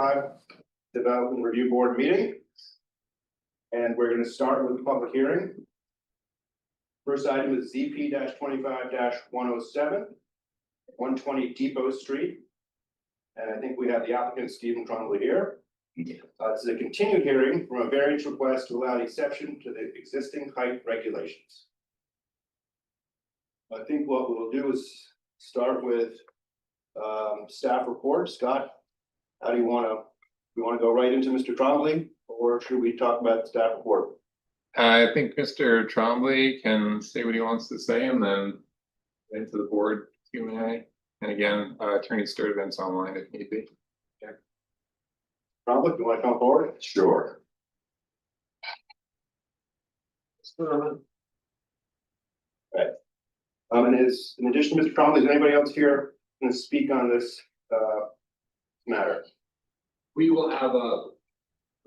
2025 Development Review Board meeting. And we're going to start with the public hearing. First item is ZP-25-107, 120 Depot Street. And I think we have the applicant, Stephen Trombley, here. This is a continued hearing from a variance request to allow the exception to the existing height regulations. I think what we'll do is start with staff report. Scott, how do you want to? We want to go right into Mr. Trombley, or should we talk about the staff report? I think Mr. Trombley can say what he wants to say and then into the board Q&A. And again, Attorney Sturt events online if need be. Okay. Trombley, you want to come forward? Sure. Right. And in addition to Mr. Trombley, is anybody else here going to speak on this matter? We will have a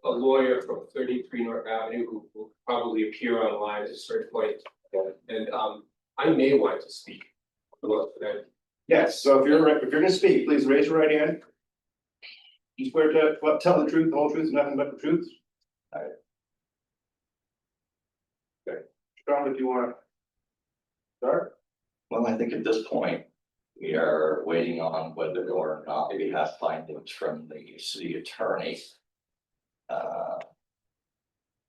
lawyer from 33 North Avenue who will probably appear online at a certain point. And I may want to speak. Yes. So if you're going to speak, please raise your right hand. You swear to tell the truth, the whole truth, and nothing but the truth. All right. Okay. Trombley, do you want to start? Well, I think at this point, we are waiting on whether or not we have findings from the city attorney.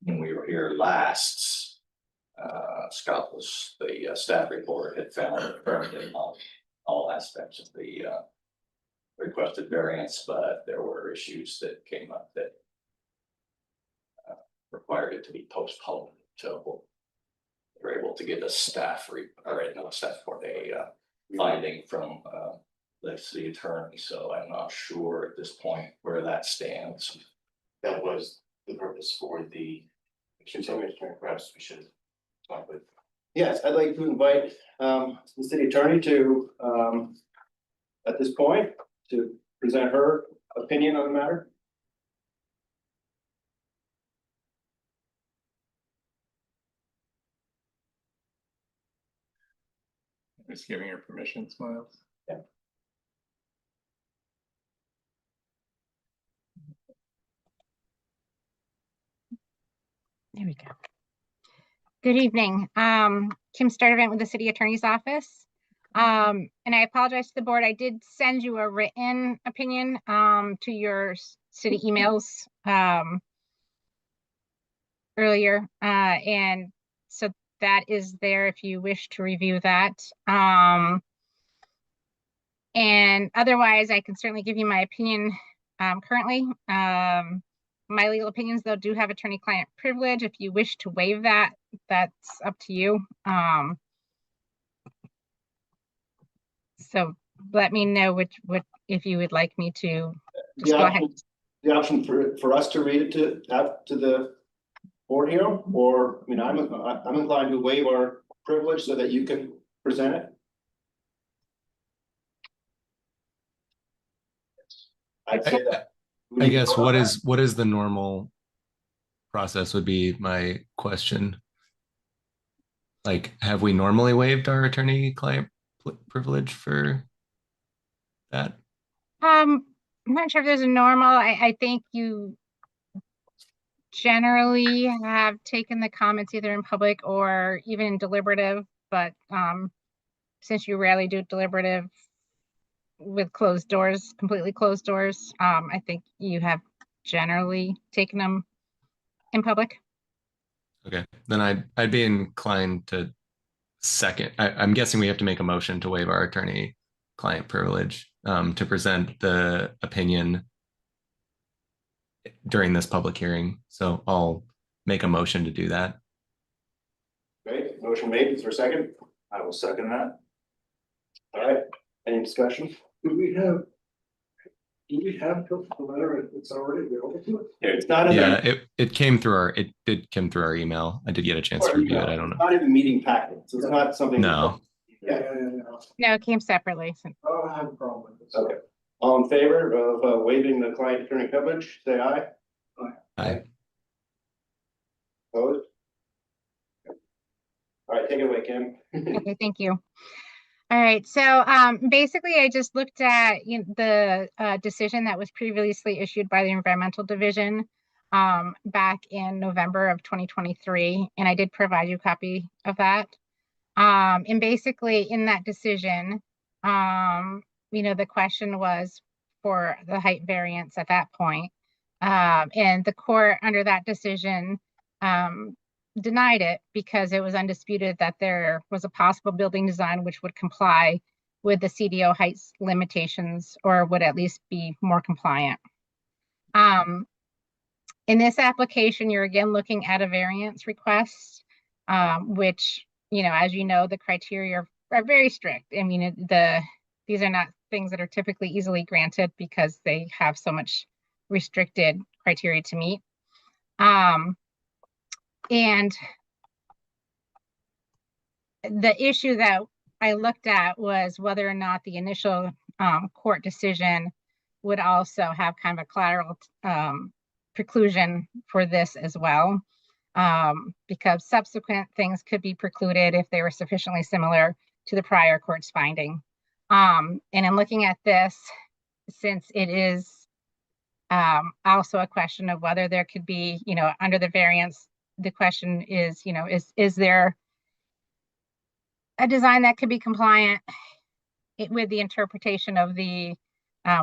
When we were here last, Scott was the staff report had found affirmed in all aspects of the requested variance, but there were issues that came up that required it to be postponed until we were able to get a staff finding from the city attorney. So I'm not sure at this point where that stands. That was the purpose for the continuing hearing. Perhaps we should talk with. Yes, I'd like to invite the city attorney to, at this point, to present her opinion on the matter. Just giving her permission, Smiles. Yeah. There we go. Good evening. Kim Sturdivant with the City Attorney's Office. And I apologize to the board. I did send you a written opinion to your city emails earlier. And so that is there if you wish to review that. And otherwise, I can certainly give you my opinion currently. My legal opinions, though, do have attorney-client privilege. If you wish to waive that, that's up to you. So let me know what if you would like me to just go ahead. The option for us to read it to the board here, or I mean, I'm inclined to waive our privilege so that you can present it. I'd say that. I guess what is the normal process would be my question. Like, have we normally waived our attorney-client privilege for that? I'm not sure if there's a normal. I think you generally have taken the comments either in public or even in deliberative, but since you rarely do deliberative with closed doors, completely closed doors, I think you have generally taken them in public. Okay, then I'd be inclined to second. I'm guessing we have to make a motion to waive our attorney-client privilege to present the opinion during this public hearing. So I'll make a motion to do that. Great, motion made. Is there a second? I will second that. All right. Any discussion? Do we have the letter? It's already available to us. It's not in Yeah, the, it came through it did come through our email. I did get a chance to review it. I don't know. Not in the meeting packet, so it's not something. No. Yeah. No, it came separately. So. I don't have a problem with this. Okay. All in favor of waiving the client attorney privilege, say aye. Aye. Opposed? All right, take it away, Kim. Okay, thank you. All right, so basically I just looked at the decision that was previously issued by the Environmental Division back in November of 2023, and I did provide you a copy of that. And basically in that decision, the question was for the height variance at that point. And the court under that decision denied it because it was undisputed that there was a possible building design which would comply with the CDO heights limitations or would at least be more compliant. In this application, you're again looking at a variance request, which, as you know, the criteria are very strict. I mean, these are not things that are typically easily granted because they have so much restricted criteria to meet. And the issue that I looked at was whether or not the initial court decision would also have kind of a collateral preclusion for this as well, because subsequent things could be precluded if they were sufficiently similar to the prior court's finding. And in looking at this, since it is also a question of whether there could be, under the variance, the question is, is there a design that could be compliant with the interpretation of the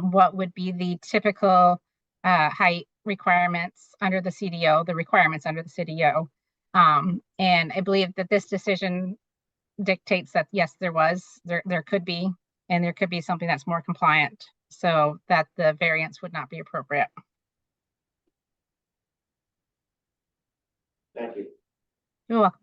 what would be the typical height requirements under the CDO, the requirements under the CDO. And I believe that this decision dictates that yes, there could be, and there could be something that's more compliant, so that the variance would not be appropriate. Thank you. You're welcome.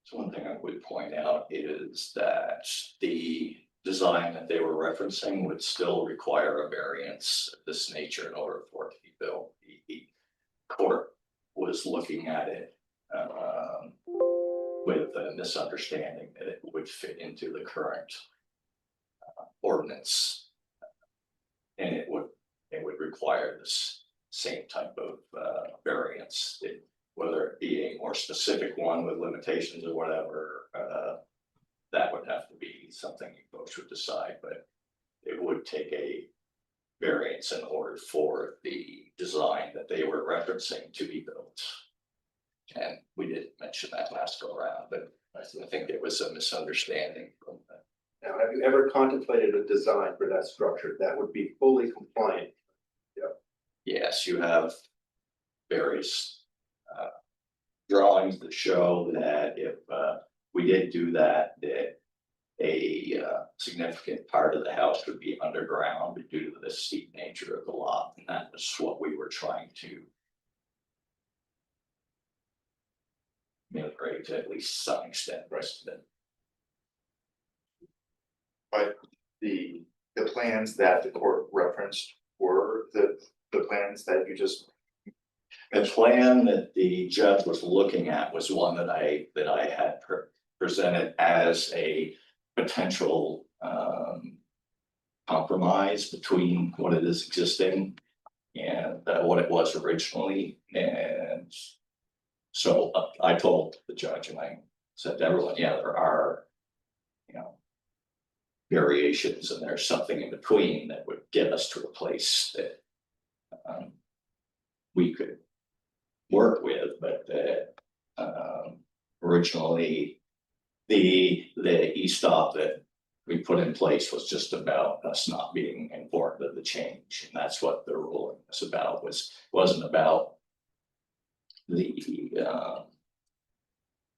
So one thing I would point out is that the design that they were referencing would still require a variance of this nature in order for it to be built. The court was looking at it with a misunderstanding that it would fit into the current ordinance, and it would require this same type of variance. Whether it be a more specific one with limitations or whatever, that would have to be something you folks would decide, but it would take a variance in order for the design that they were referencing to be built. And we didn't mention that last go around, but I think it was a misunderstanding from that. Now, have you ever contemplated a design for that structure that would be fully compliant? Yes, you have various drawings that show that if we did do that, that a significant part of the house would be underground due to the steep nature of the lot, and that was what we were trying to mitigate to at least some extent. But the plans that the court referenced were the plans that you just. The plan that the judge was looking at was one that I had presented as a potential compromise between what it is existing and what it was originally. And so I told the judge, and I said to everyone, yeah, there are, variations, and there's something in between that would get us to a place that we could work with, but originally the e-stop that we put in place was just about us not being informed of the change, and that's what the ruling was about. Wasn't about the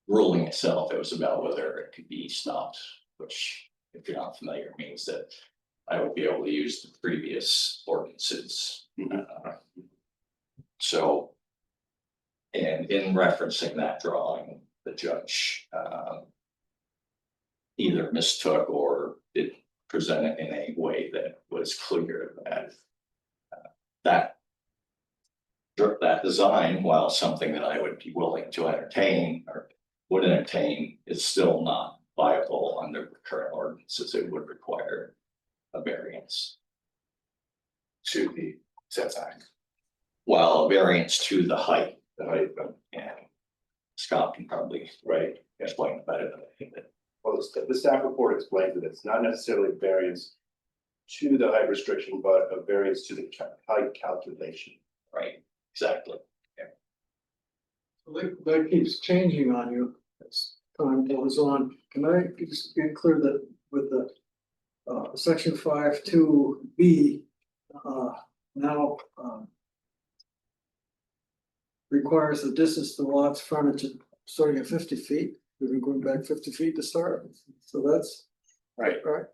ruling itself. It was about whether it could be stopped, which, if you're not familiar, means that I would be able to use the previous ordinances. So, and in referencing that drawing, the judge either mistook or did present it in a way that was clear that that design, while something that I would be willing to entertain or would entertain, is still not viable under the current ordinances. It would require a variance To the setback. Well, a variance to the height. The height, And Scott can probably explain it better than I think. well, the staff report explains that it's not necessarily a variance to the height restriction, but a variance to the height calculation. Right, exactly. That keeps changing on you as time goes on. Can I just get clear that with the section 5(2)(b), now requires the distance to the lot's frontage starting at 50 feet. We've been going back 50 feet to start. So that's Right. right.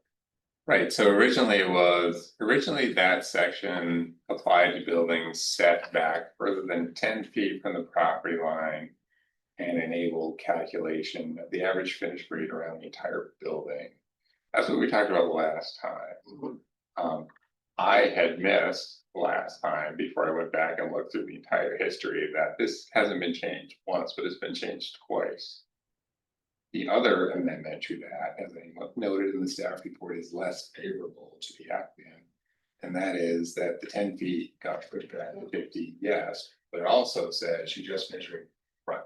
Right, so originally that section applied to buildings set back further than 10 feet from the property line. And enabled calculation of the average finished grade around the entire building. That's what we talked about last time. I had missed last time before I went back and looked through the entire history that this hasn't been changed once, but it's been changed twice. The other amendment to that, as I noted in the staff report, is less favorable to the applicant. And that is that the 10 feet got pushed back to 50, yes, but it also says you just measure front.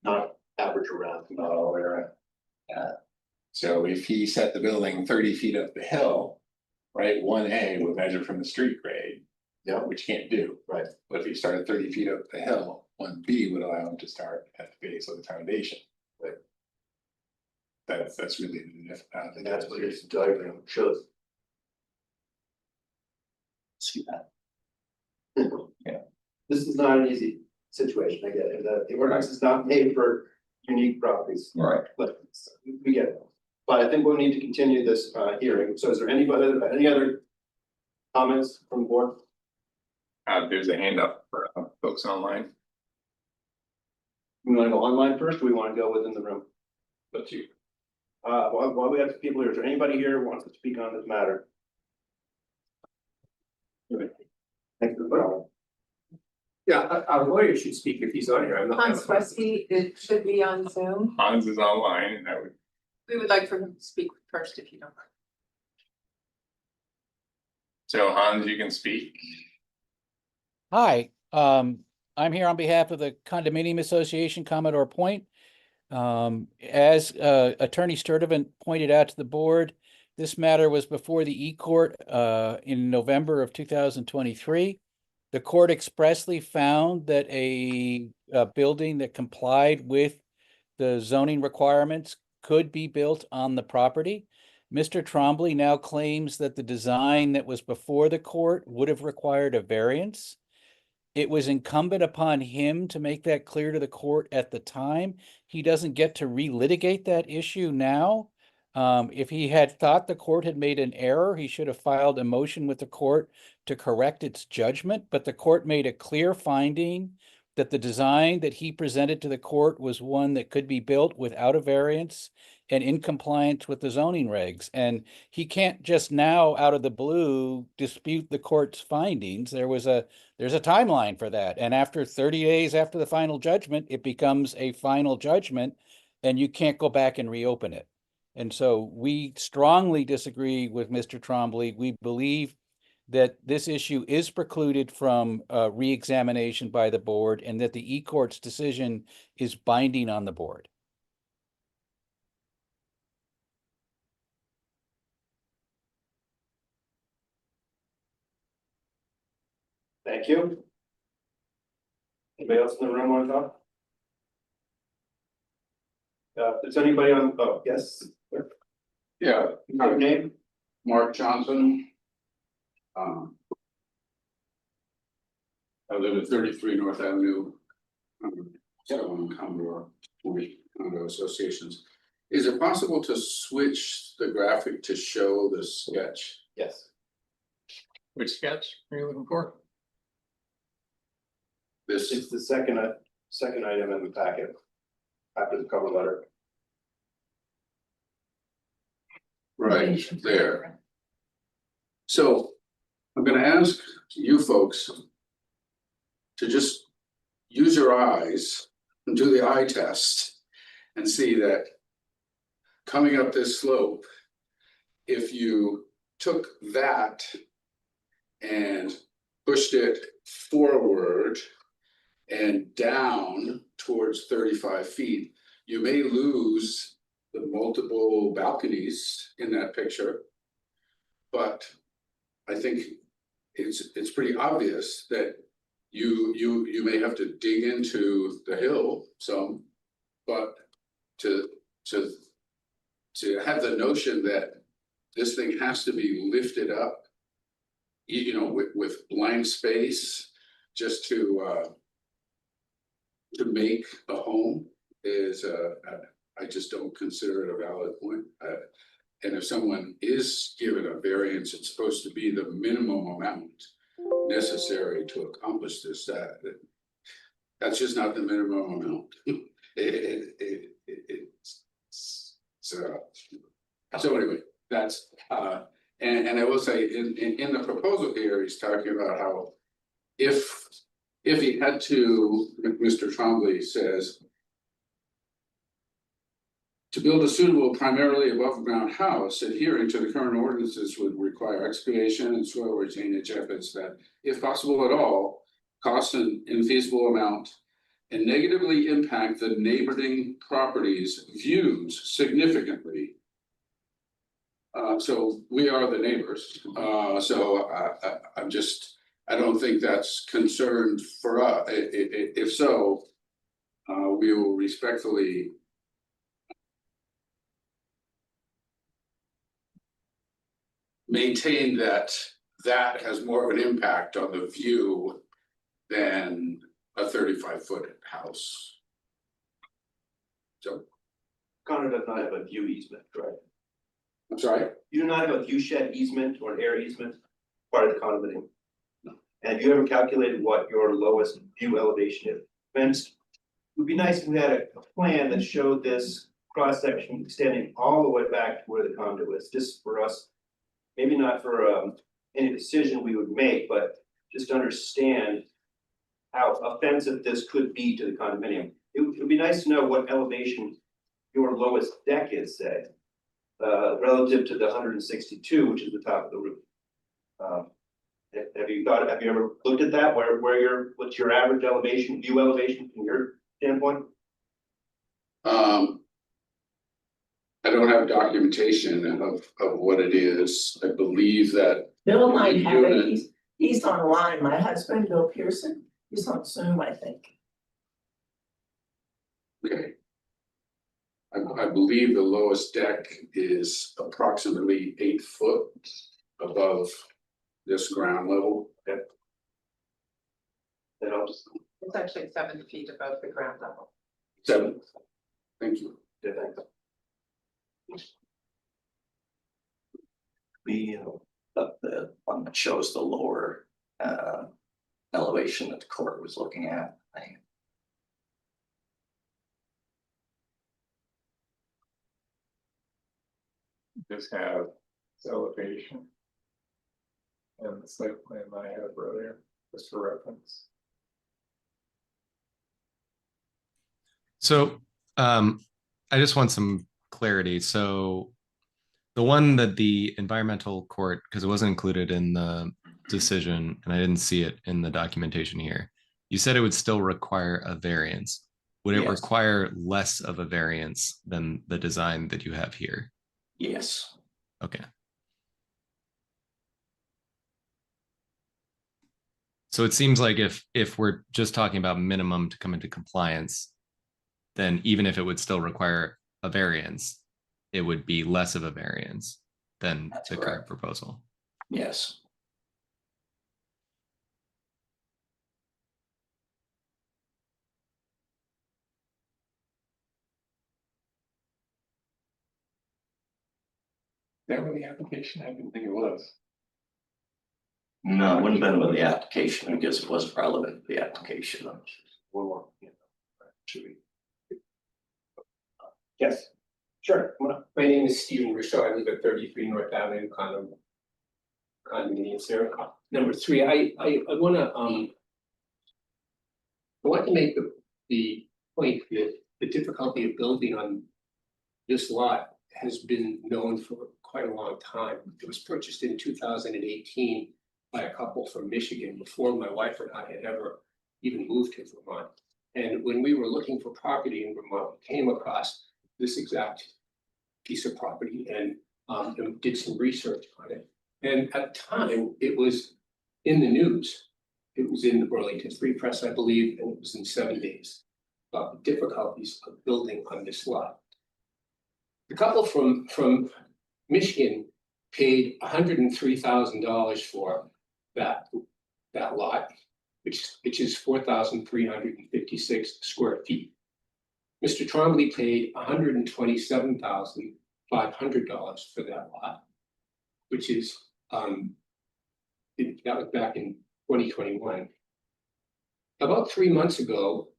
Not average around. Oh, right. Yeah. So if he set the building 30 feet up the hill, right, 1A would measure from the street grade. Yeah. Which you can't do. Right. But if he started 30 feet up the hill, 1B would allow him to start at the base of the foundation. Right. That's really the And that's what this diagram shows. See that? Yeah. This is not an easy situation, I get it, the ordinance is not made for unique properties. Right. But we get it. But I think we'll need to continue this hearing, so is there any other comments from the board? There's a hand up for folks online. We wanna go online first, or we wanna go within the room? But you. While we have people here, is there anybody here who wants to speak on this matter? Thank you. Yeah, our lawyer should speak if he's on here. I'm not. Hans Westy, it should be on Zoom. Hans is online and that would. We would like for him to speak first if you don't mind. So Hans, you can speak. Hi, I'm here on behalf of the Condominium Association Commodore Point. As Attorney Sturdivant pointed out to the board, this matter was before the E-Court in November of 2023. The court expressly found that a building that complied with the zoning requirements could be built on the property. Mr. Trombley now claims that the design that was before the court would have required a variance. It was incumbent upon him to make that clear to the court at the time. He doesn't get to relitigate that issue now. If he had thought the court had made an error, he should have filed a motion with the court to correct its judgment, but the court made a clear finding that the design that he presented to the court was one that could be built without a variance and in compliance with the zoning regs. And he can't just now, out of the blue, dispute the court's findings. There's a timeline for that. And after 30 days after the final judgment, it becomes a final judgment and you can't go back and reopen it. And so we strongly disagree with Mr. Trombley. We believe that this issue is precluded from re-examination by the board and that the E-Court's decision is binding on the board. Thank you. Anybody else in the room want to talk? Is anybody on, oh, yes, Yeah, your name? Mark Johnson. I live at 33 North Avenue. So in Commodore Point Condo Associations. Is it possible to switch the graphic to show the sketch? Yes. Which sketch are you looking for? This, It's the second item in the packet. After the cover letter. right there. So I'm gonna ask you folks to just use your eyes and do the eye test and see that coming up this slope, if you took that and pushed it forward and down towards 35 feet, you may lose the multiple balconies in that picture. But I think it's pretty obvious that you may have to dig into the hill some, but to have the notion that this thing has to be lifted up, you know, with blank space just to make a home is, I just don't consider it a valid point. And if someone is given a variance, it's supposed to be the minimum amount necessary to accomplish this, that's just not the minimum amount. So anyway, that's, and I will say, in the proposal here, he's talking about how if he had to, Mr. Trombley says, to build a suitable primarily above ground house adhering to the current ordinances would require excavation and soil retainage efforts that, if possible at all, cost an infeasible amount and negatively impact the neighboring properties' views significantly. So we are the neighbors. So I don't think that's concerned for us. If so, we will respectfully maintain that has more of an impact on the view than a 35-foot house. So, Connor does not have a view easement, right? I'm sorry? You do not have a view shed easement or an air easement part of the condominium? No. And have you ever calculated what your lowest view elevation is? Fenced? It would be nice if we had a plan that showed this cross section extending all the way back to where the condo is, just for us. Maybe not for any decision we would make, but just to understand how offensive this could be to the condominium. It would be nice to know what elevation your lowest deck is, say, relative to the 162, which is the top of the roof. Have you ever looked at that? What's your average elevation, view elevation from your standpoint? I don't have documentation of what it is. I believe that. Bill might have it. Unit- He's online. My husband, Bill Pearson, he's on Zoom, I think. Okay. I believe the lowest deck is approximately 8 foot above this ground level. Okay. That helps. It's actually 7 feet above the ground level. 7. Thank you. Yeah, thanks. The one that shows the lower elevation that the court was looking at. Just have this elevation. And the site plan I have earlier, just for reference. So I just want some clarity. So the one that the environmental court, because it wasn't included in the decision and I didn't see it in the documentation here, you said it would still require a variance. Would it Yes. require less of a variance than the design that you have here? Yes. Okay. So it seems like if we're just talking about minimum to come into compliance, then even if it would still require a variance, it would be less of a variance than That's the correct. current proposal. Yes. That was the application, I didn't think it was. No, it wouldn't have been with the application because it wasn't relevant to the application. One more. Yeah. Should we? Yes, sure. Come on up. My name is Stephen Rousseau. I live at 33 North Avenue, condominium here. Number 3, I wanna I want to make the point that the difficulty of building on this lot has been known for quite a long time. It was purchased in 2018 by a couple from Michigan before my wife and I had ever even moved to Vermont. And when we were looking for property in Vermont, we came across this exact piece of property and did some research on it. And at the time, it was in the news. It was in the Burlington Free Press, I believe, and it was in 7 days about the difficulties of building on this lot. The couple from Michigan paid $103,000 for that lot, which is 4,356 square feet. Mr. Trombley paid $127,500 for that lot, which is that was back in 2021. About 3 months ago,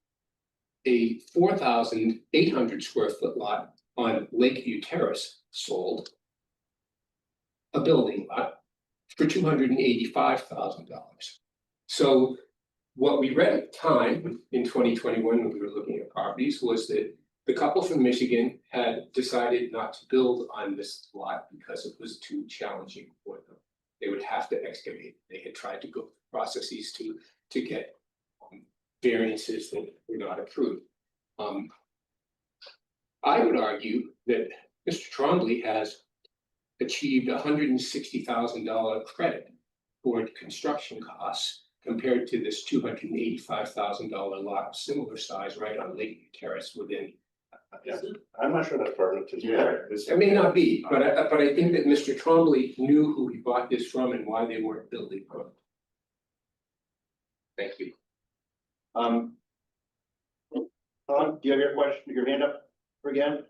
a 4,800 square foot lot on Lakeview Terrace sold, a building lot, for $285,000. So what we read at the time in 2021 when we were looking at properties was that the couple from Michigan had decided not to build on this lot because it was too challenging for them. They would have to excavate. They had tried to go through processes to get variances that were not approved. I would argue that Mr. Trombley has achieved $160,000 credit toward construction costs compared to this $285,000 lot of similar size right on Lakeview Terrace within. I'm not sure that's pertinent to. It may not be, but I think that Mr. Trombley knew who he bought this from and why they weren't building from. Thank you. Tom, do you have your question, your hand up again?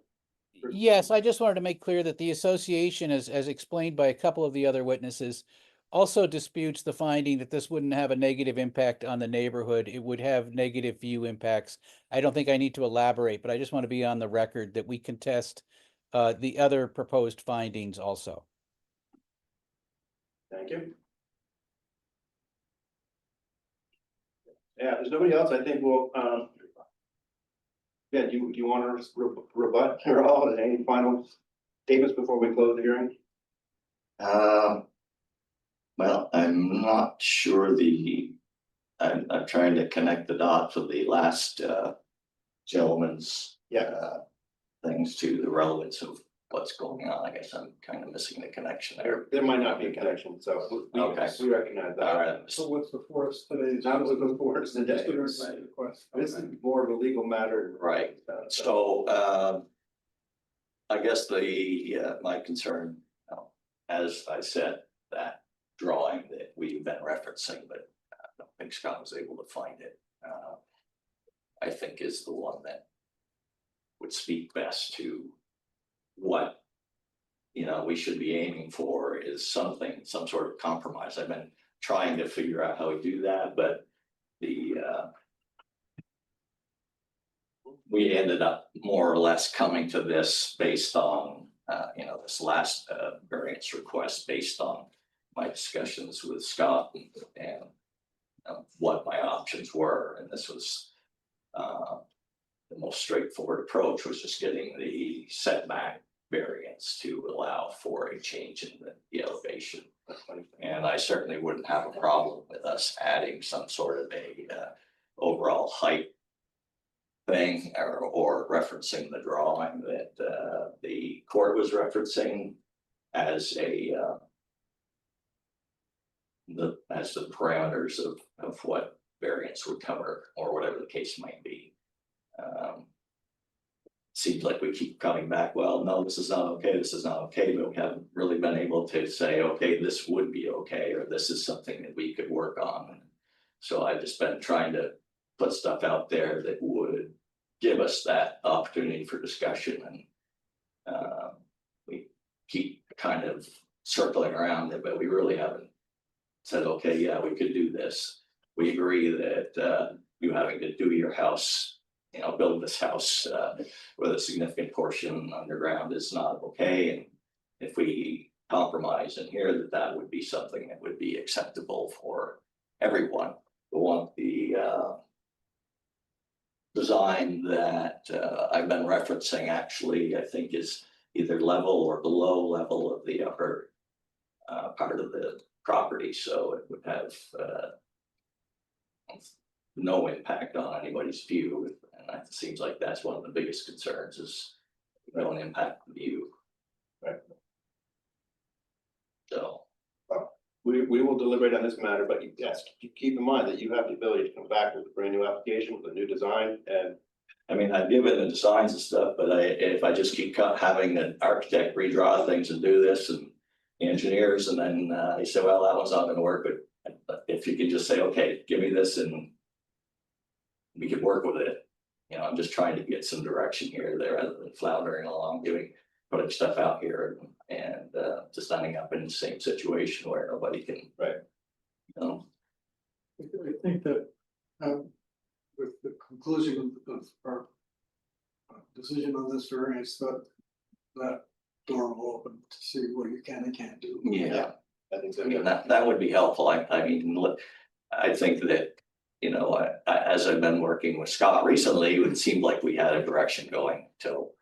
Yes, I just wanted to make clear that the association, as explained by a couple of the other witnesses, also disputes the finding that this wouldn't have a negative impact on the neighborhood. It would have negative view impacts. I don't think I need to elaborate, but I just want to be on the record that we contest the other proposed findings also. Thank you. Yeah, if there's nobody else, I think we'll, yeah, do you want to rebut or all, any final statements before we close the hearing? Well, I'm not sure I'm trying to connect the dots of the last gentleman's things to the relevance of what's going on. I guess I'm kind of missing the connection there. There might not be a connection, so we recognize that. All right. So what's before us today? That was before us today. Request. This is more of a legal matter. Right. So I guess my concern, as I said, that drawing that we've been referencing, but I don't think Scott was able to find it. I think is the one that would speak best to what we should be aiming for is some sort of compromise. I've been trying to figure out how we do that, but we ended up more or less coming to this based on this last variance request based on my discussions with Scott and what my options were, and this was the most straightforward approach was just getting the setback variance to allow for a change in the elevation. And I certainly wouldn't have a problem with us adding some sort of a overall height thing or referencing the drawing that the court was referencing as the parameters of what variance would cover or whatever the case might be. Seems like we keep coming back, well, no, this is not okay, this is not okay, but we haven't really been able to say, okay, this would be okay, or this is something that we could work on. So I've just been trying to put stuff out there that would give us that opportunity for discussion, and we keep kind of circling around it, but we really haven't said, okay, yeah, we could do this. We agree that you having to do your house, build this house with a significant portion underground is not okay. And if we compromise in here, that would be something that would be acceptable for everyone. We want the design that I've been referencing actually, I think is either level or below level of the upper part of the property. So it would have no impact on anybody's view. And it seems like that's one of the biggest concerns is don't impact the view. So, We will deliberate on this matter, but yes, keep in mind that you have the ability to come back with a brand new application with a new design and. I mean, I've given the designs and stuff, but if I just keep having an architect redraw things and do this and engineers, and then they say, well, that one's not gonna work, but if you could just say, okay, give me this and we could work with it. You know, I'm just trying to get some direction here, there, rather than floundering along, putting stuff out here and just ending up in the same situation where nobody can. Right. You know, I think that, with the conclusion of our decision on this variance, that door will open to see what you can and can't do. yeah. I think so. I mean, that would be helpful. I mean, look, I think that, you know, as I've been working with Scott recently, it seemed like we had a direction going till,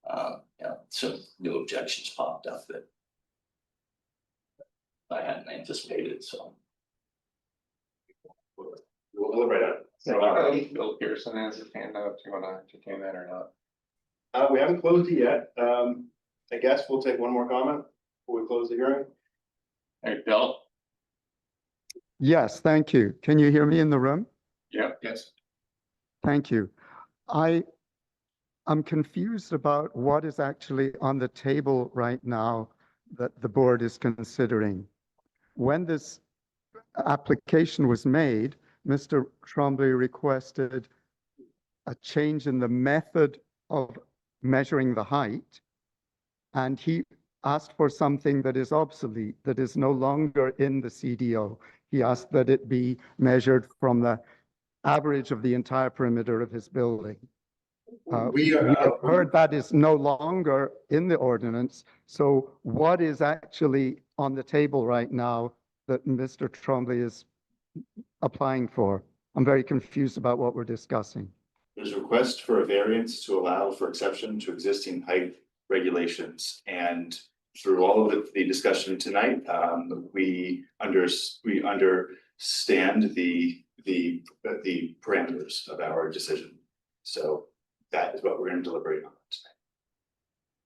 you know, some new objections popped up that I hadn't anticipated, so. We'll deliberate on it. So, Bill Pearson has his hand up. Do you want to entertain that or not? We haven't closed it yet. I guess we'll take one more comment before we close the hearing. Hey, Bill? Yes, thank you. Can you hear me in the room? Yeah. Yes. Thank you. I'm confused about what is actually on the table right now that the board is considering. When this application was made, Mr. Trombley requested a change in the method of measuring the height, and he asked for something that is obsolete, that is no longer in the CDO. He asked that it be measured from the average of the entire perimeter of his building. We have heard that is no longer in the ordinance. So what is actually on the table right now that Mr. Trombley is applying for? I'm very confused about what we're discussing. There's a request for a variance to allow for exception to existing height regulations, and through all of the discussion tonight, we understand the parameters of our decision. So that is what we're going to deliberate on tonight.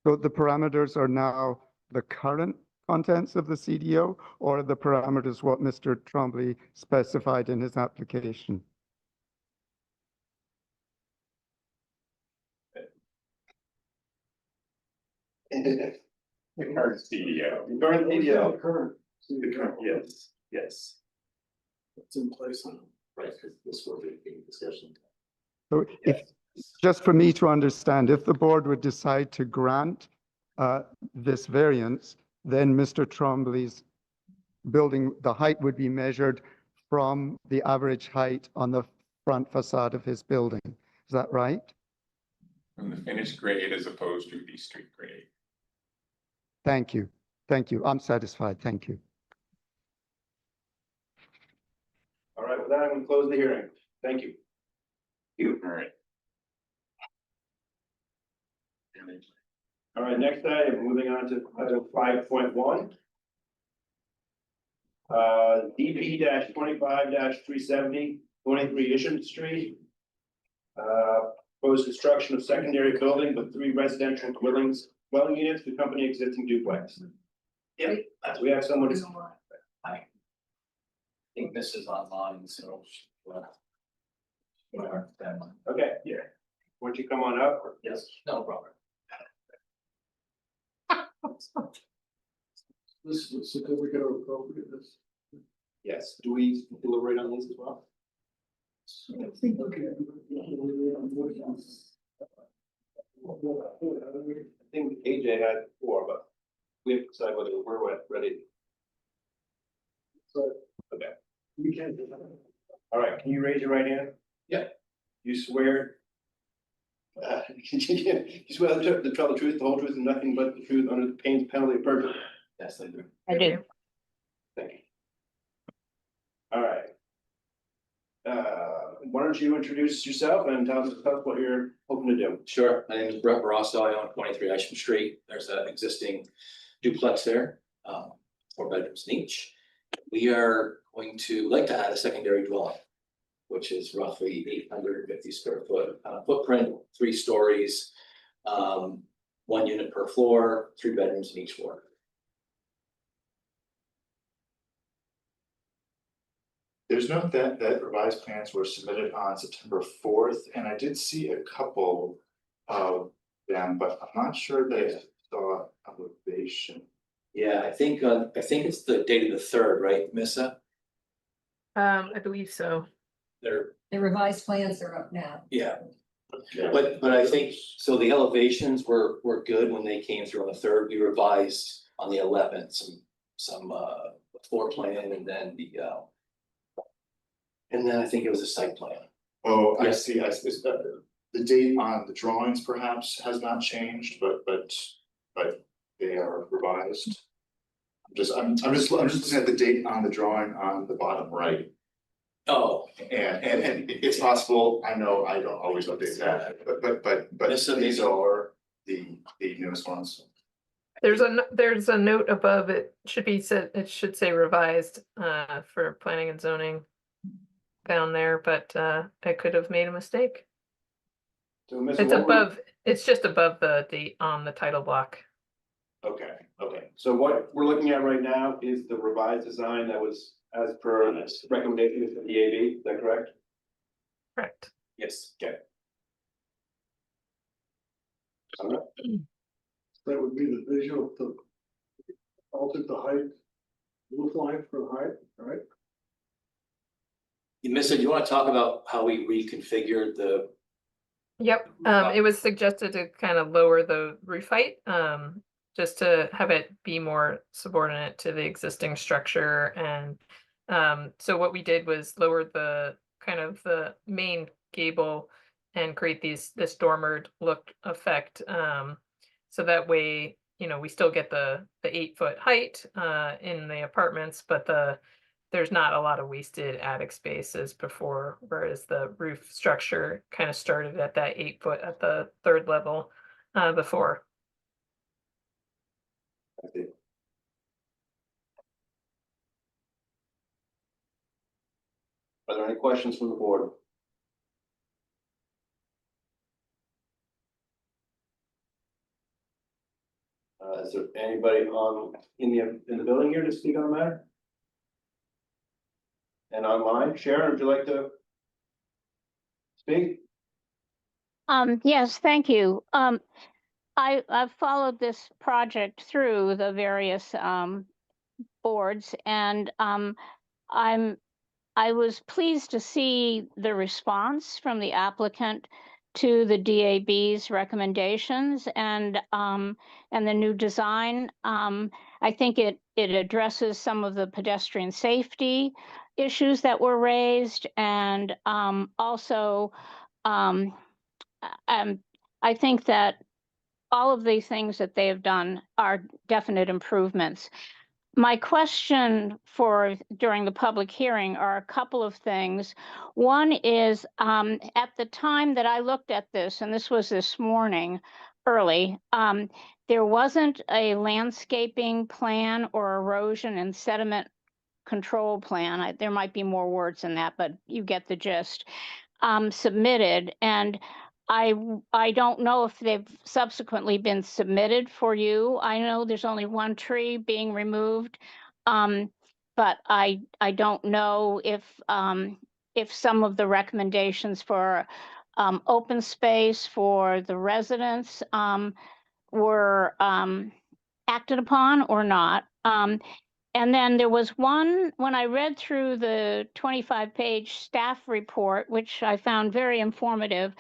So the parameters are now the current contents of the CDO, or the parameters what Mr. Trombley specified in his application? The current CDO. The current CDO. The current, yes. It's in place now. Right, because this will be a discussion. So if, just for me to understand, if the board would decide to grant this variance, then Mr. Trombley's building, the height would be measured from the average height on the front facade of his building. Is that right? From the finished grade as opposed to the street grade. Thank you. Thank you. I'm satisfied. Thank you. All right, with that, I'm going to close the hearing. Thank you. All right. All right, next item, moving on to item 5.1. DP 25-370, 23 Isham Street. Proposed construction of secondary building with 3 residential dwelling units to accompany existing duplex. Yeah, we have someone. I think this is online, so. Okay, yeah. Won't you come on up? Yes, no problem. This is a certificate of appropriateness. Yes. Do we deliberate on these as well? I think, okay. I think AJ had 4, but we have to decide whether we're ready. So Okay. we can do that. All right, can you raise your right hand? Yeah. You swear? You swear to tell the truth, the whole truth, and nothing but the truth under the pain penalty of perjury? Yes, I do. I do. Thank you. All right. Why don't you introduce yourself and tell us what you're hoping to do? Sure, my name is Brett Rosso, I own 23 Isham Street, there's an existing duplex there, 4 bedrooms in each. We are going to like to add a secondary dwelling, which is roughly 850 square foot footprint, 3 stories. 1 unit per floor, 3 bedrooms in each floor. There's note that revised plans were submitted on September 4th, and I did see a couple of them, but I'm not sure they saw elevation. Yeah, I think it's the date of the 3rd, right, Missa? I believe so. They're, The revised plans are up now. yeah, Yeah. but I think, so the elevations were good when they came through on the 3rd. We revised on the 11th, some floor plan and then and then I think it was a site plan. Oh, I Yes. see, the date on the drawings perhaps has not changed, but they are revised. I'm just looking at the date on the drawing on the bottom right, Oh, and it's possible, I know I don't always update that, but Yes, so these maybe- are the newest ones. There's a note above it, it should say revised for planning and zoning down there, but I could have made a mistake. So, Mr. It's what we're- above, it's just above the date on the title block. Okay. So what we're looking at right now is the revised design that was as per recommendations of the EAB, is that correct? Correct. yes. Okay. That would be the visual to alter the height, roof line for the height, right? Missa, do you want to talk about how we reconfigured the? Yep, it was suggested to kind of lower the roof height, just to have it be more subordinate to the existing structure. And so what we did was lower the kind of the main gable and create this dormered look effect. So that way, you know, we still get the 8-foot height in the apartments, but there's not a lot of wasted attic space as before, whereas the roof structure kind of started at that 8-foot at the 3rd level before. Are there any questions from the board? Is there anybody in the building here to speak on the matter? And online, Sharon, would you like to speak? Yes, thank you. I've followed this project through the various boards, and I was pleased to see the response from the applicant to the DAB's recommendations and the new design. I think it addresses some of the pedestrian safety issues that were raised, and also I think that all of these things that they have done are definite improvements. My question for during the public hearing are a couple of things. One is at the time that I looked at this, and this was this morning early, there wasn't a landscaping plan or erosion and sediment control plan. There might be more words in that, but you get the gist. Submitted, and I don't know if they've subsequently been submitted for you. I know there's only one tree being removed, but I don't know if some of the recommendations for open space for the residents were acted upon or not. And then there was one, when I read through the 25-page staff report, which I found very informative,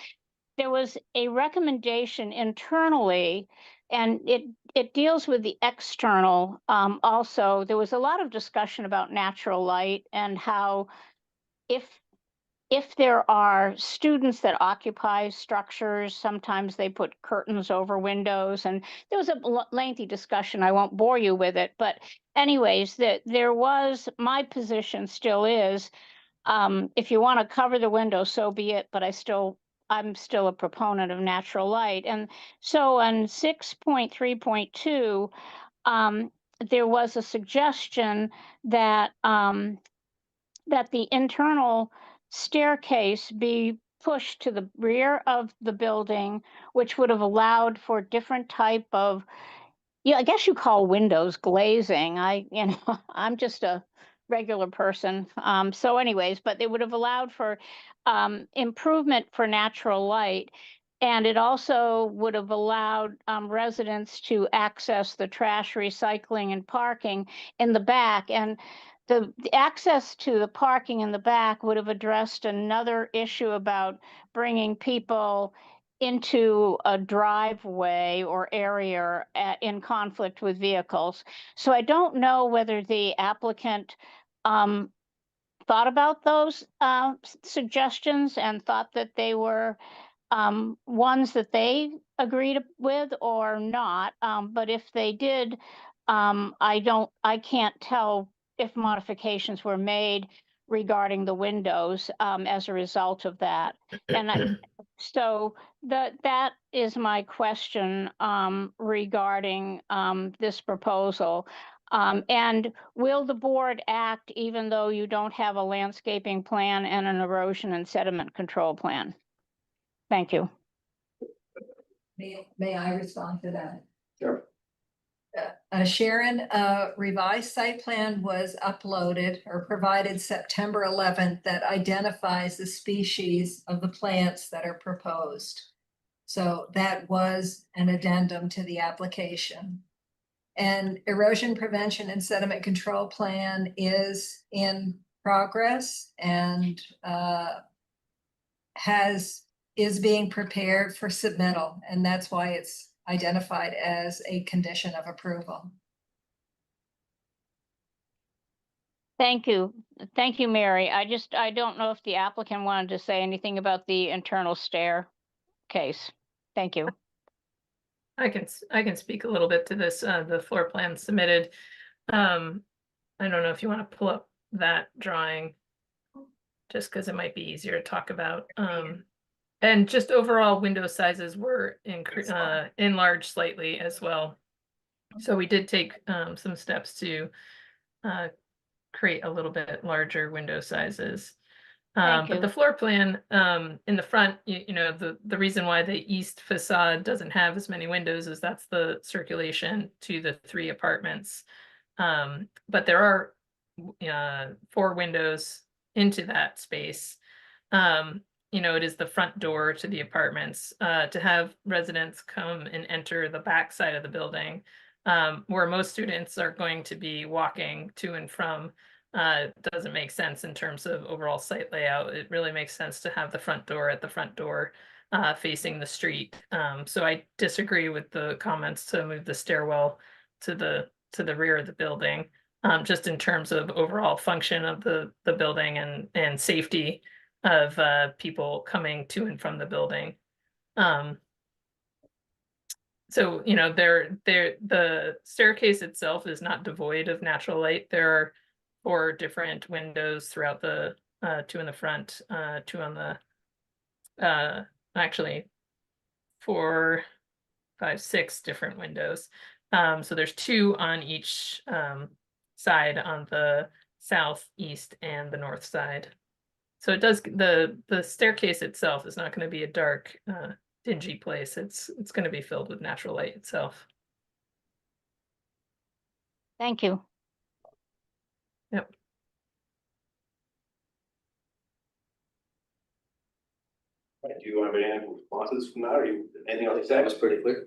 there was a recommendation internally, and it deals with the external also. There was a lot of discussion about natural light and how if there are students that occupy structures, sometimes they put curtains over windows, and there was a lengthy discussion. I won't bore you with it, but anyways, there was, my position still is, if you want to cover the window, so be it, but I'm still a proponent of natural light. And so on 6.3.2, there was a suggestion that that the internal staircase be pushed to the rear of the building, which would have allowed for different type of, yeah, I guess you call windows glazing. I'm just a regular person. So anyways, but they would have allowed for improvement for natural light. And it also would have allowed residents to access the trash recycling and parking in the back. And the access to the parking in the back would have addressed another issue about bringing people into a driveway or area in conflict with vehicles. So I don't know whether the applicant thought about those suggestions and thought that they were ones that they agreed with or not. But if they did, I can't tell if modifications were made regarding the windows as a result of that. And so that is my question regarding this proposal. And will the board act even though you don't have a landscaping plan and an erosion and sediment control plan? Thank you. May I respond to that? Sure. Sharon, revised site plan was uploaded or provided September 11th that identifies the species of the plants that are proposed. So that was an addendum to the application. And erosion prevention and sediment control plan is in progress and is being prepared for submittal, and that's why it's identified as a condition of approval. Thank you. Thank you, Mary. I don't know if the applicant wanted to say anything about the internal stair case. Thank you. I can speak a little bit to this, the floor plan submitted. I don't know if you want to pull up that drawing, just because it might be easier to talk about. And just overall window sizes were enlarged slightly as well. So we did take some steps to create a little bit larger window sizes. But the floor plan in the front, you know, the reason why the east facade doesn't have as many windows is that's the circulation to the 3 apartments. But there are 4 windows into that space. You know, it is the front door to the apartments to have residents come and enter the back side of the building, where most students are going to be walking to and from. Doesn't make sense in terms of overall site layout. It really makes sense to have the front door at the front door facing the street. So I disagree with the comments to move the stairwell to the rear of the building, just in terms of overall function of the building and safety of people coming to and from the building. So, you know, the staircase itself is not devoid of natural light. There are 4 different windows throughout the 2 in the front, 2 on the actually 4, 5, 6 different windows. So there's 2 on each side, on the south, east, and the north side. So it does, the staircase itself is not going to be a dark, dingy place. It's going to be filled with natural light itself. Thank you. Yep. Do you have any responses from that, or anything else to say? That was pretty clear.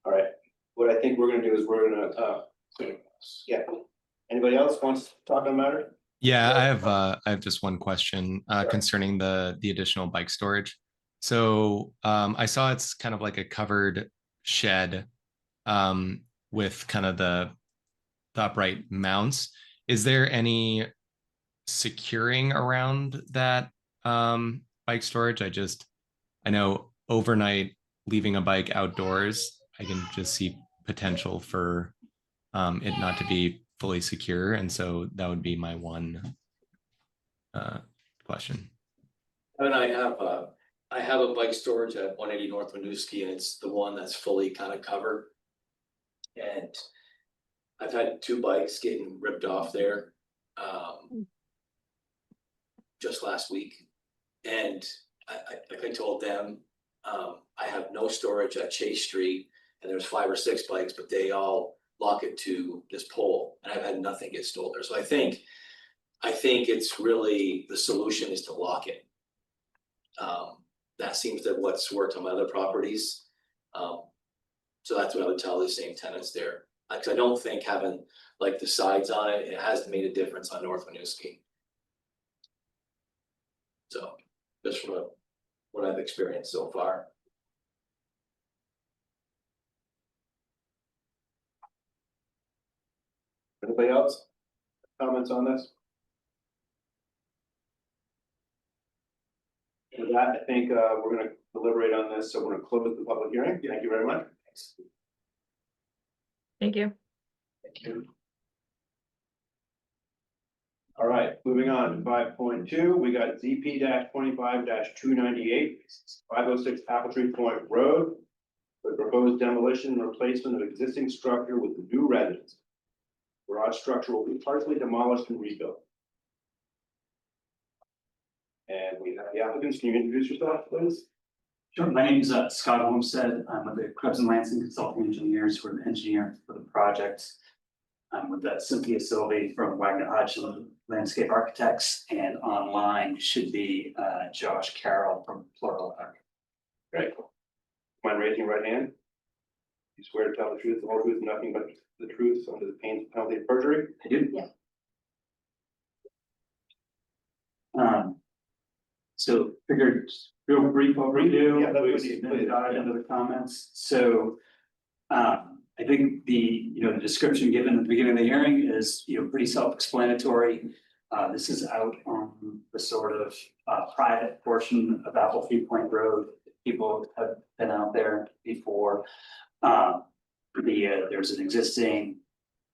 All right, what I think we're gonna do is we're gonna, yeah. Anybody else wants to talk on the matter? Yeah, I have just one question concerning the additional bike storage. So I saw it's kind of like a covered shed with kind of the upright mounts. Is there any securing around that bike storage? I know overnight leaving a bike outdoors, I can just see potential for it not to be fully secure, and so that would be my one question. And I have a bike storage at 180 North Winooski, and it's the one that's fully kind of covered. And I've had 2 bikes getting ripped off there just last week. And like I told them, I have no storage at Chase Street, and there's 5 or 6 bikes, but they all lock it to this pole, and I've had nothing get stolen there, so I think it's really, the solution is to lock it. That seems to what's worked on my other properties. So that's what I would tell the same tenants there, because I don't think having like the sides on it, it has made a difference on North Winooski. So, just from what I've experienced so far. Anybody else? Comments on this? With that, I think we're gonna deliberate on this, so we're gonna close the public hearing. Thank you very much. Thank you. Thank you. All right, moving on to 5.2, we got ZP 25-298, 506 Appletree Point Road. The proposed demolition and replacement of existing structure with new residence. Garage structure will be partially demolished and rebuilt. And we have the applicants. Can you introduce yourself, please? Sure, my name is Scott Homestead. I'm with the Krebs and Lansing Consulting Engineers. We're the engineer for the project. I'm with Cynthia Sylvie from Wagner Hodgson Landscape Architects, and online should be Josh Carroll from Plural Arch. Great. Mind raising your right hand? You swear to tell the truth, the whole truth, and nothing but the truth under the pain penalty of perjury? I do. Yeah. So figured real brief overview. Yeah, that would be- Please dive into the comments. So I think the description given at the beginning of the hearing is pretty self-explanatory. This is out on the sort of private portion of Appletree Point Road. People have been out there before. There's an existing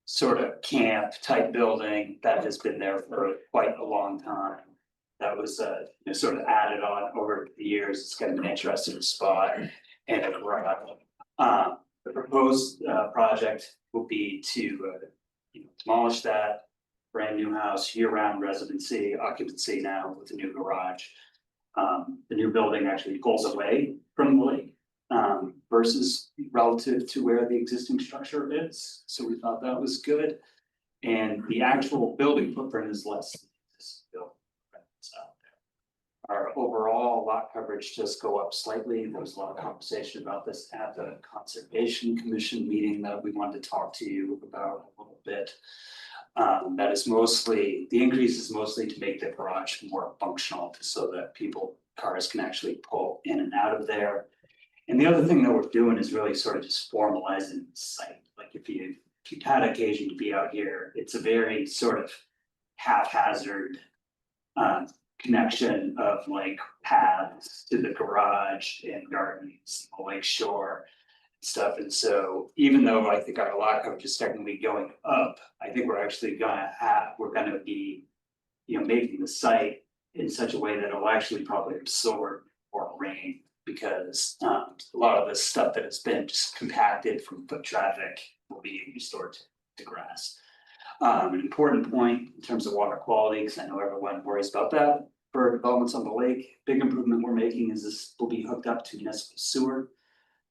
sort of camp type building that has been there for quite a long time. That was sort of added on over the years. It's kind of an interesting spot and a garage. The proposed project will be to demolish that brand new house, year-round residency, occupancy now with a new garage. The new building actually pulls away from the lake versus relative to where the existing structure is. So we thought that was good. And the actual building footprint is less than this building that's out there. Our overall lot coverage does go up slightly. There was a lot of conversation about this at the Conservation Commission meeting that we wanted to talk to you about a little bit. That is mostly, the increase is mostly to make the garage more functional so that cars can actually pull in and out of there. And the other thing that we're doing is really sort of just formalizing the site. Like if you had occasion to be out here, it's a very sort of haphazard connection of like paths to the garage and gardens, the lake shore stuff. And so even though I think our lot coverage is technically going up, I think we're actually gonna be making the site in such a way that it'll actually probably absorb more rain, because a lot of this stuff that has been just compacted from foot traffic will be restored to grass. An important point in terms of water quality, because I know everyone worries about that for developments on the lake. Big improvement we're making is this will be hooked up to municipal sewer.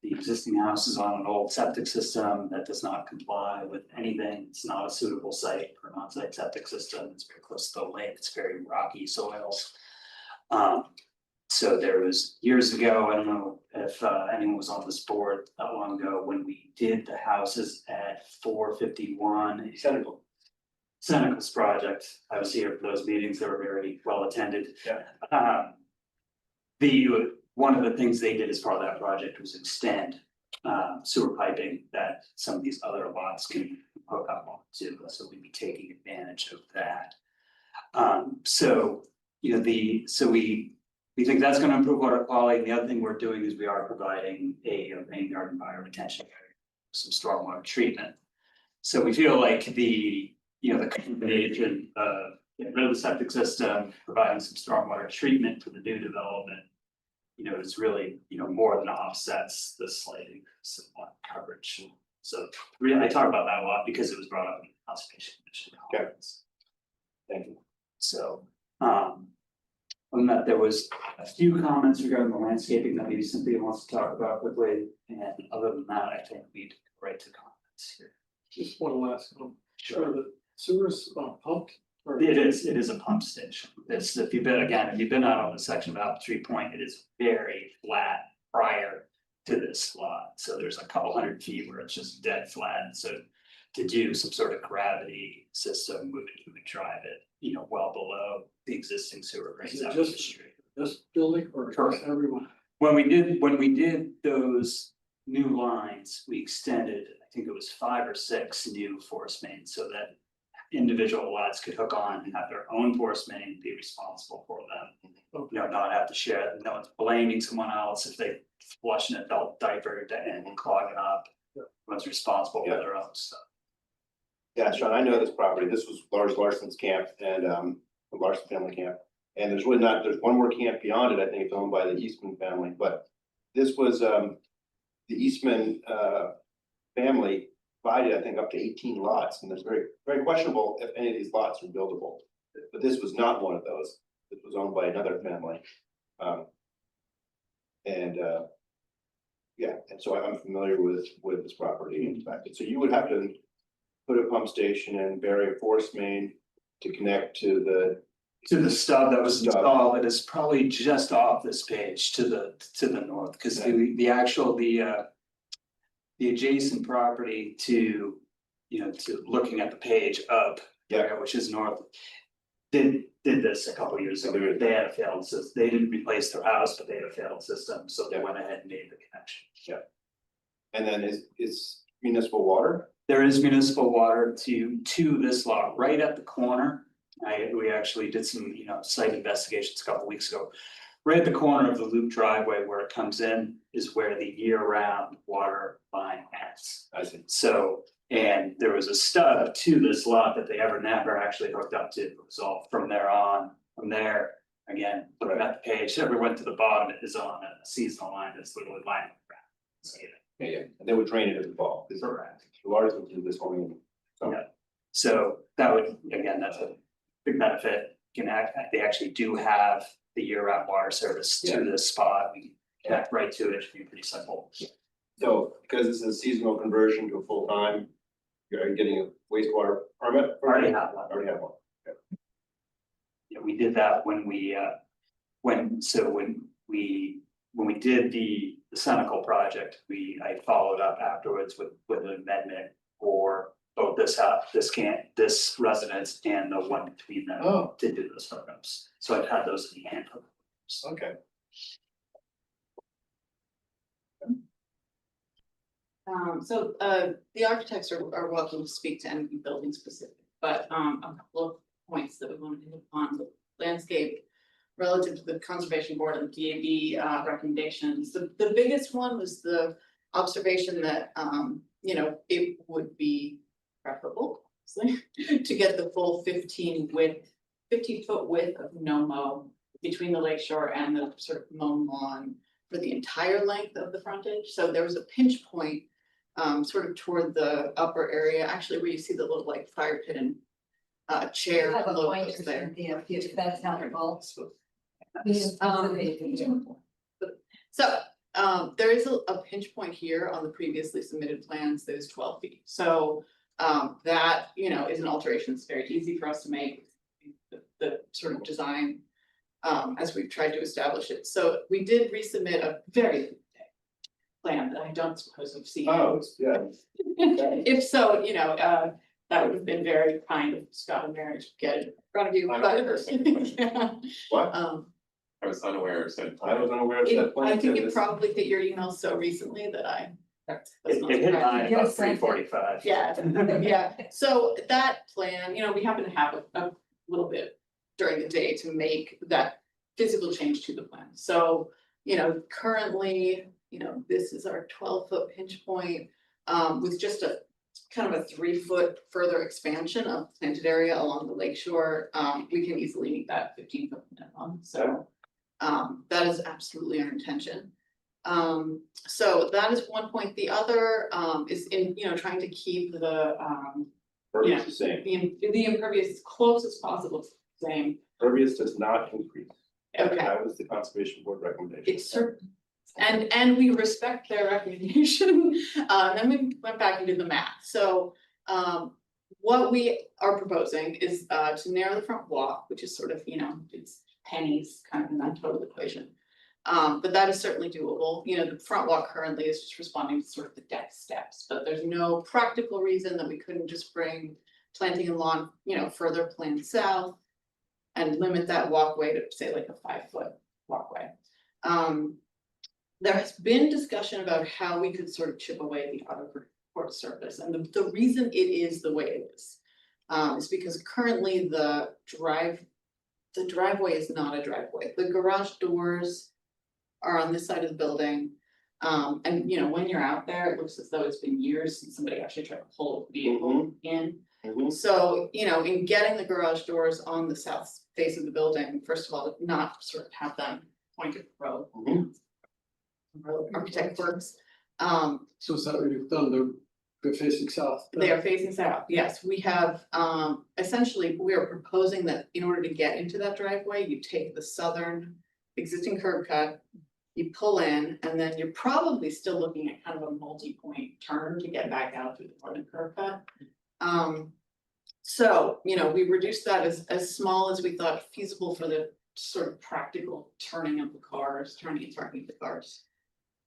The existing house is on an old septic system that does not comply with anything. It's not a suitable site for an on-site septic system. It's very close to the lake. It's very rocky soils. So there was years ago, I don't know if anyone was on this board that long ago, when we did the houses at 451 Senecal's project. I was here for those meetings. They were very well attended. Yeah. One of the things they did as part of that project was extend sewer piping that some of these other lots can hook up on too. So we'd be taking advantage of that. We think that's going to improve water quality. The other thing we're doing is we are providing a rain garden bioretention area, some stormwater treatment. So we feel like the combination of getting rid of the septic system, providing some stormwater treatment for the new development, is really, more than offsets the slight increase in water coverage. So really, I talk about that a lot because it was brought up in the Conservation Commission. Okay. Thank you. So, On that, there was a few comments regarding the landscaping that maybe Cynthia wants to talk about quickly, and other than that, I think we'd go right to comments here. Just one last one. Sure, the sewers pumped? or- It is a pump station. It's, if you've been out on the section of Appletree Point, it is very flat prior to this lot. So there's a couple 100 feet where it's just dead flat, and so to do some sort of gravity system, we would drive it, you know, well below the existing sewer Is drains it out of the just street. this building or Correct. everyone? When we did those new lines, we extended, I think it was 5 or 6 new force mains so that individual lots could hook on and have their own force main, be responsible for them. You know, not have to share, no one's blaming someone else if they flush an adult diaper and clog it up. Everyone's responsible for their own stuff. Yeah, Sean, I know this property. This was Lars Larson's camp and the Larson family camp. And there's really not, there's one more camp beyond it. I think it's owned by the Eastman family, but this was the Eastman family divided, I think, up to 18 lots, and there's very, very questionable if any of these lots are buildable. But this was not one of those. This was owned by another family. Yeah, and so I'm familiar with this property in fact. So you would have to put a pump station and bury a force main to connect to the Stub that was Stub. installed, that is probably just off this page to the north, because the adjacent property to, you know, to looking at the page up, which is north, did this a couple years ago. They had a failed system. They didn't replace their house, but they had a failed system, so they went ahead and made the connection. Yeah. And then is municipal water? There is municipal water to this lot, right at the corner. We actually did some, you know, site investigations a couple weeks ago. Right at the corner of the loop driveway where it comes in is where the year-round water line ends. I see. So, and there was a stub to this lot that they never actually hooked up to. It was all from there on. From there, again, looking at the page, ever went to the bottom, it is on a seasonal line that's literally lining the ground. So, Yeah, and they would drain it as well. correct. Lars would do this only. So. Yeah. So that would, again, that's a big benefit. They actually do have the year-round water service to this spot. We connect right to it. It should be pretty simple. So because this is a seasonal conversion to a full-time, you're getting a wastewater permit? Already have one. Already have one. Yeah, we did that when we did the Senecal project, I followed up afterwards with an amendment for both this residence and the one between them to do those hookups. So I've had those in hand. Okay. The architects are welcome to speak to any building specific, but a couple of points that we want to hit on the landscape relative to the Conservation Board and DAB recommendations. The biggest one was the observation that you know, it would be preferable obviously, to get the full 15-foot width of no mow between the lakeshore and the sort of mown lawn for the entire length of the frontage. So there was a pinch point sort of toward the upper area, actually where you see the little like fire pit and chair Have a logos pointer, there. Cynthia, if that's helpful. So there is a pinch point here on the previously submitted plans that is 12 feet. So that, you know, is an alteration that's very easy for us to make. The sort of design as we've tried to establish it. So we did resubmit a very plan that I don't suppose you've seen. Oh, yeah. If so, you know, that would have been very kind of Scott and Mary to get it in front of you. But, yeah. What? I was unaware of said. I was unaware of that plan. I think too. it probably hit your email so recently that I. It hit mine about 3:45. Yeah, yeah. So that plan, you know, we happen to have a little bit during the day to make that physical change to the plan. So, you know, currently, you know, this is our 12-foot pinch point with just a kind of a 3-foot further expansion of planted area along the lakeshore. We can easily meet that 15-foot minimum. So that is absolutely our intention. So that is one point. The other is in, you know, trying to keep the Pervious the same. the impervious as close as possible to the same. Pervious does not increase. Okay. That was the conservation board recommendation. It's certain, and we respect their recommendation, then we went back and did the math, so, what we are proposing is, to narrow the front walk, which is sort of, it's pennies kind of in that total equation. But that is certainly doable, the front walk currently is just responding to sort of the deck steps, but there's no practical reason that we couldn't just bring planting and lawn, further planned south. And limit that walkway to say like a 5-foot walkway. There has been discussion about how we could sort of chip away at the outer court surface, and the reason it is the way it is because currently the driveway is not a driveway. The garage doors are on this side of the building. And when you're out there, it looks as though it's been years since somebody actually tried to pull a vehicle in. So, in getting the garage doors on the south face of the building, first of all, not sort of have them pointed road. Architect works. So is that what you've done? They're facing south? They are facing south, yes. We have, essentially, we are proposing that in order to get into that driveway, you take the southern existing curb cut, you pull in, and then you're probably still looking at kind of a multi-point turn to get back out through the northern curb cut. So, we reduced that as small as we thought feasible for the sort of practical turning of the cars, turning and parking the cars.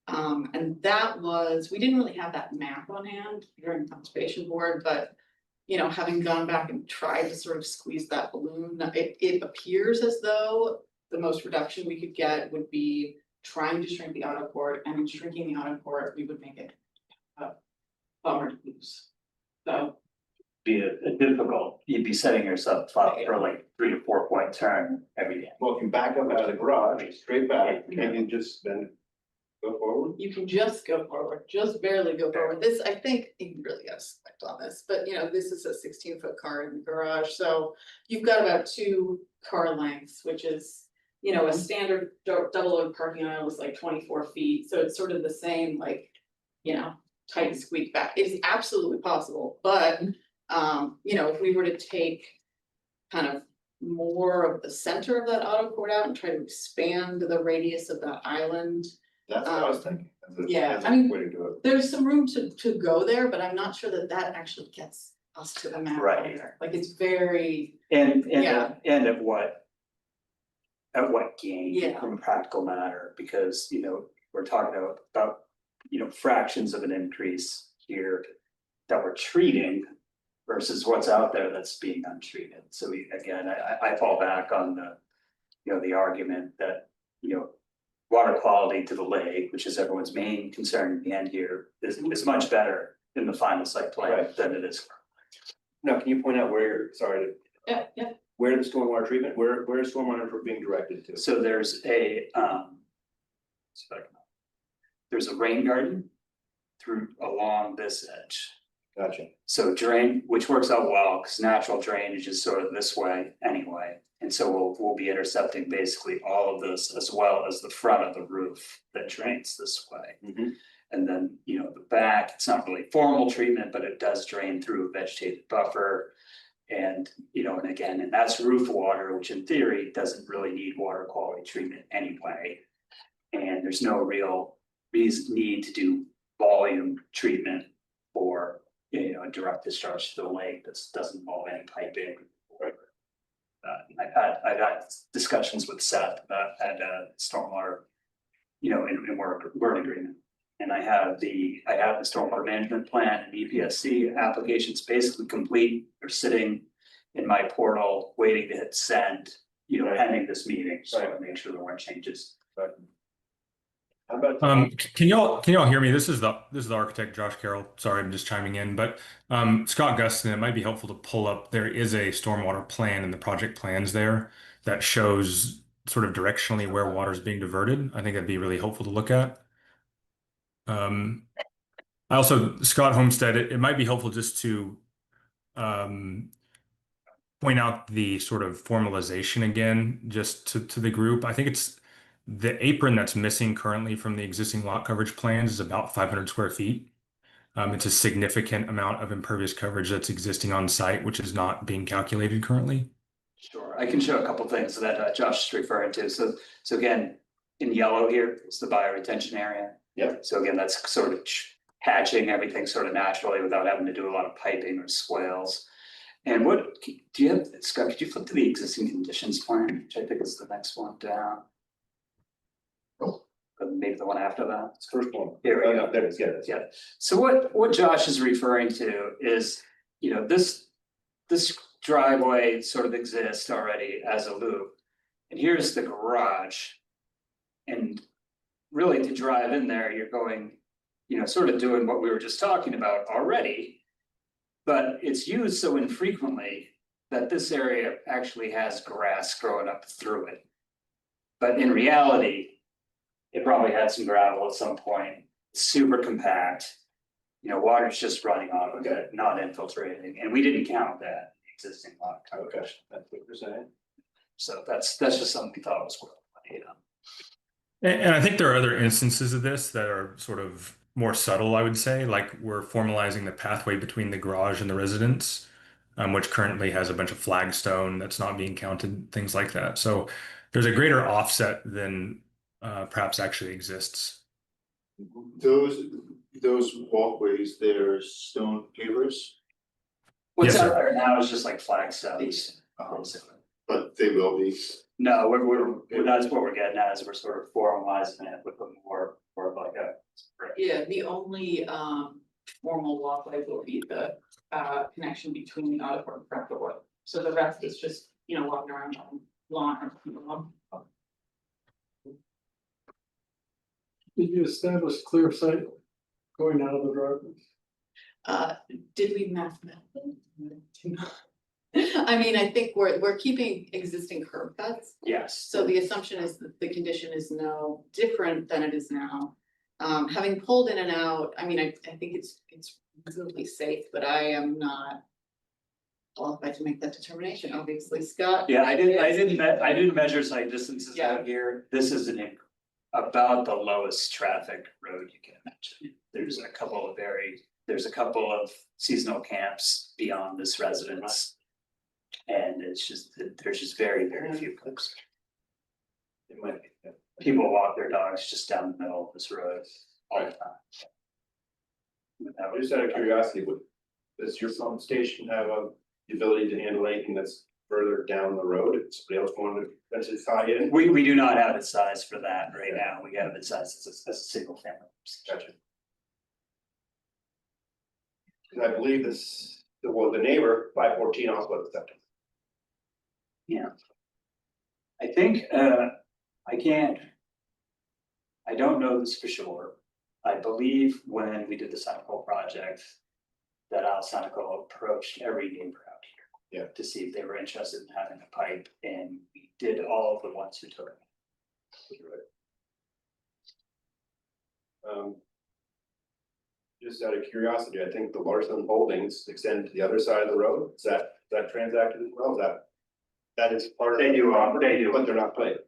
And that was, we didn't really have that map on hand during the conservation board, but, having gone back and tried to sort of squeeze that balloon, it appears as though the most reduction we could get would be trying to shrink the auto court, and in shrinking the auto court, we would make it a bummer to lose. So. Be a difficult, you'd be setting yourself up for like 3 to 4 point turn every day. Well, if you back up out of the garage, straight back, can you just then go forward? You can just go forward, just barely go forward. This, I think, you really gotta select on this, but this is a 16-foot car in the garage, so you've got about 2 car lengths, which is, a standard double load parking aisle is like 24 feet, so it's sort of the same, like, tight squeak back. It's absolutely possible, but if we were to take kind of more of the center of that auto court out and try to expand the radius of that island. That's what I was thinking. Yeah, That's a I mean, way to do it. there's some room to go there, but I'm not sure that actually gets us to the map Right. either. Like, it's very, And Yeah. at what gain Yeah. from a practical matter, because, we're talking about, fractions of an increase here that we're treating versus what's out there that's being untreated. So I fall back on the argument that, water quality to the lake, which is everyone's main concern in the end here, is much better in the final site plan Right. than it is. Now, can you point out where, yeah. where the stormwater treatment, where is stormwater being directed to? So there's there's a rain garden along this edge. Gotcha. So which works out well, because natural drainage is sort of this way anyway. And so we'll be intercepting basically all of this, as well as the front of the roof that drains this way. And then, the back, it's not really formal treatment, but it does drain through a vegetated buffer. And, and that's roof water, which in theory doesn't really need water quality treatment anyway. And there's no real need to do volume treatment for, a direct discharge to the lake that doesn't involve any piping. I've had discussions with Seth about stormwater, in word agreement. And I have the stormwater management plan and EPSC applications basically complete. They're sitting in my portal, waiting to hit send, pending this meeting, so I make sure there weren't changes. How about? Can y'all hear me? This is the architect, Josh Carroll. Sorry, I'm just chiming in, but Scott Gustin, it might be helpful to pull up. There is a stormwater plan in the project plans there that shows sort of directionally where water is being diverted. I think that'd be really helpful to look at. I also, Scott Homestead, it might be helpful just to point out the sort of formalization again, just to the group. I think it's the apron that's missing currently from the existing lot coverage plans is about 500 square feet. It's a significant amount of impervious coverage that's existing on site, which is not being calculated currently. Sure, I can show a couple things that Josh is referring to. So again, in yellow here is the bioretention area. Yep. So again, that's sort of hatching everything sort of naturally without having to do a lot of piping or swales. And what, do you have, Scott, could you flip to the existing conditions plan, which I think is the next one down? Maybe the one after that. It's the first one. Here we go. There it is, yeah. Yeah, so what Josh is referring to is, you know, this driveway sort of exists already as a loop. And here's the garage. And really to drive in there, you're going, you know, sort of doing what we were just talking about already. But it's used so infrequently that this area actually has grass growing up through it. But in reality, it probably had some gravel at some point, super compact. You know, water's just running off of it, not infiltrating, and we didn't count that in the existing lot. Okay, that's what you're saying. So that's just something we thought was worth money, you know. And I think there are other instances of this that are sort of more subtle, I would say, like we're formalizing the pathway between the garage and the residence, which currently has a bunch of flagstone that's not being counted, things like that. So there's a greater offset than perhaps actually exists. Those walkways, they're stone pavers, What's Yes, out sir. there now is just like flagstones. but they will be. No, we're that's what we're getting at, is we're sort of formalizing it with more of like a. Yeah, the only formal walkway will be the connection between the auditorium and front door. So the rest is just, you know, walking around on lawn or. Did you establish clear sight going out of the driveway? Did we mathematically? I mean, I think we're keeping existing curb cuts. Yes. So the assumption is that the condition is no different than it is now. Having pulled in and out, I mean, I think it's reasonably safe, but I am not qualified to make that determination, obviously, Scott. Yeah, I didn't measure site distances out here. This is about the lowest traffic road you can imagine. There's a couple of seasonal camps beyond this residence. And there's just very few cars. It might be. Yeah. People walk their dogs just down the middle of this road all the time. Just out of curiosity, does your pump station have the ability to handle anything that's further down the road? If somebody else wanted to eventually tie in? We do not have it sized for that right now. We have it sized as a single family. Gotcha. Because I believe the neighbor, 514 also has a septic. Yeah. I think, I don't know this for sure. I believe when we did the Sonical project, that Sonical approached every neighbor out here. Yeah. To see if they were interested in having a pipe, and we did all of the ones who took it. Right. Just out of curiosity, I think the Larson Holdings extend to the other side of the road. Is that transacted as well? That is part of. They do, But they're not planning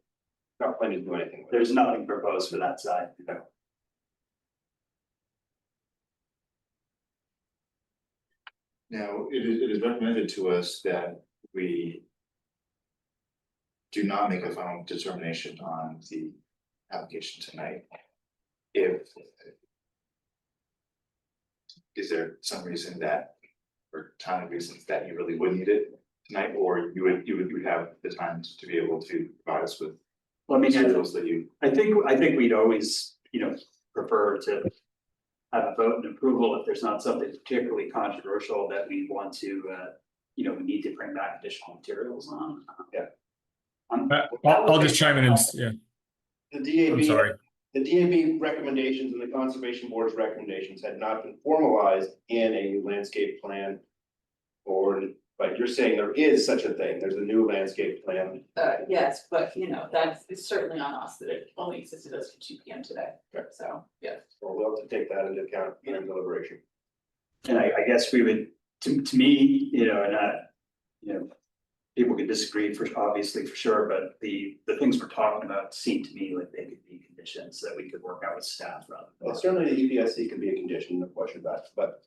to do anything with it. There's nothing proposed for that side. No. Now, it is recommended to us that we do not make a final determination on the application tonight. Is there some reason or timely reasons that you really would need it tonight, or you would have the time to be able to provide us with? Well, I mean, materials that you. I think we'd always, prefer to have a vote and approval if there's not something particularly controversial that we want to, we need to bring back additional materials on. Yeah. I'll just chime in and, yeah. The I'm sorry. The DAB recommendations and the Conservation Board's recommendations had not been formalized in a new landscape plan. But you're saying there is such a thing, there's a new landscape plan. Yes, but it's certainly on us that it only existed as of 2 p.m. today. Okay. So, yeah. So we'll have to take that into account in deliberation. And I guess we would, to me, people could disagree obviously for sure, but the things we're talking about seem to me like they could be conditions that we could work out with staff rather than. Well, certainly the EPSC can be a condition, no question about it, but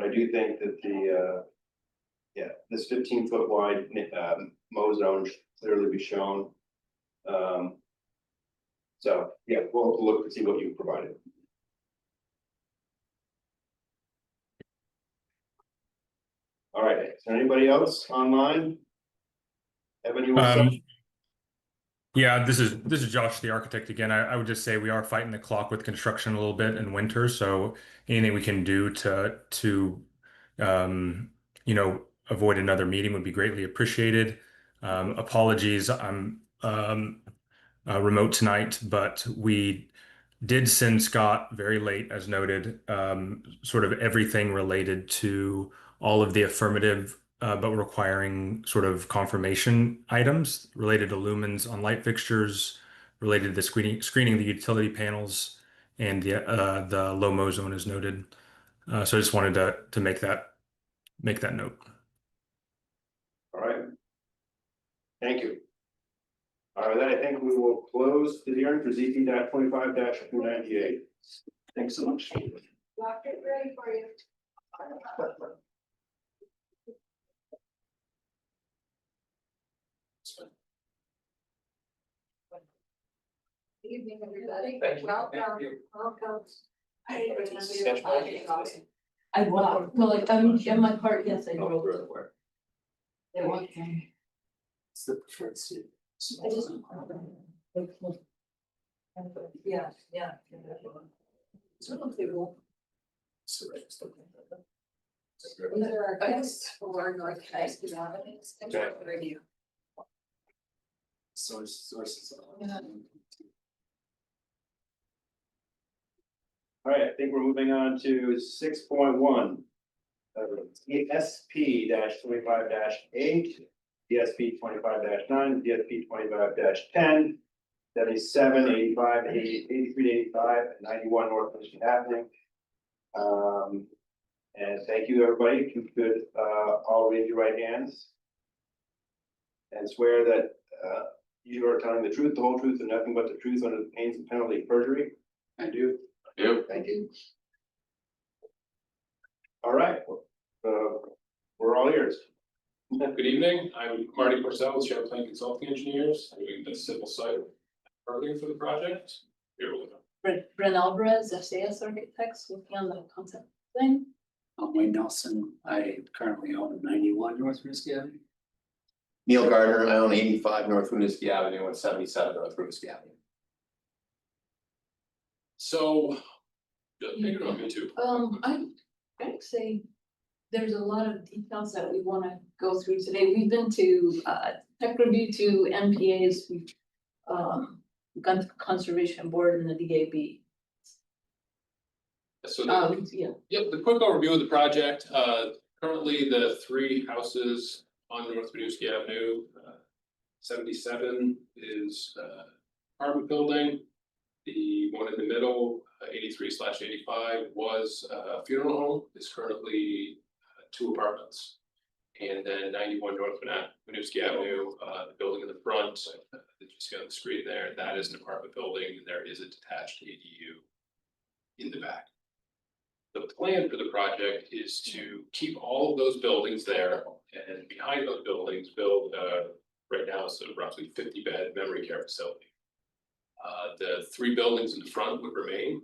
I do think that the Yeah, this 15-foot wide mow zone should clearly be shown. So, yeah, we'll look to see what you provided. All right, is there anybody else online? Have anyone? Yeah, this is Josh, the architect again. I would just say we are fighting the clock with construction a little bit in winter, so anything we can do to you know, avoid another meeting would be greatly appreciated. Apologies, I'm remote tonight, but we did send Scott very late, as noted, sort of everything related to all of the affirmative, but requiring sort of confirmation items related to lumens on light fixtures, related to screening the utility panels, and the low mow zone is noted. So I just wanted to make that note. All right. Thank you. All right, then I think we will close the hearing for ZP 25-298. Thanks so much. Doctor, ready for you. Good evening, everybody. Thank you. Welcome. Thank you. Welcome. I walked, well, like, in my part, yes, I drove to work. They walked in. It's the preferred seat. I just. Yeah, yeah. So they will. So right, just looking at that. These are our guests for North High Avenue. Review. Sources. All right, I think we're moving on to 6.1. ESP -25-8, DSP 25-9, DSP 25-10, 77, 85, 83 85, and 91 North Winooski Ave. And thank you, everybody. If you could all raise your right hands and swear that you are telling the truth, the whole truth, and nothing but the truth under the pains and penalty of perjury. I do. Thank you. All right, we're all ears. Good evening, I'm Marty Purcell with Champlain Consulting Engineers, doing the civil site permitting for the project. Here we go. Brent Alvarez, SAS Architects, working on the concept thing. I'm Wayne Nelson. I currently own 91 North Winooski Avenue. Neil Gardner, I own 85 North Winooski Avenue and 77 North Winooski Avenue. So, take it on me too. I'd say there's a lot of details that we want to go through today. We've been to tech review to NPAs, we've gone to Conservation Board and the DAB. So Yeah. Yep, the quick overview of the project, currently the 3 houses on North Winooski Avenue. 77 is apartment building. The one in the middle, 83/85 was a funeral home, is currently 2 apartments. And then 91 North Winooski Avenue, the building in the front, that you see on the screen there, that is an apartment building, and there is a detached ADU in the back. The plan for the project is to keep all of those buildings there, and behind those buildings, build, right now, it's a roughly 50-bed memory care facility. The 3 buildings in the front would remain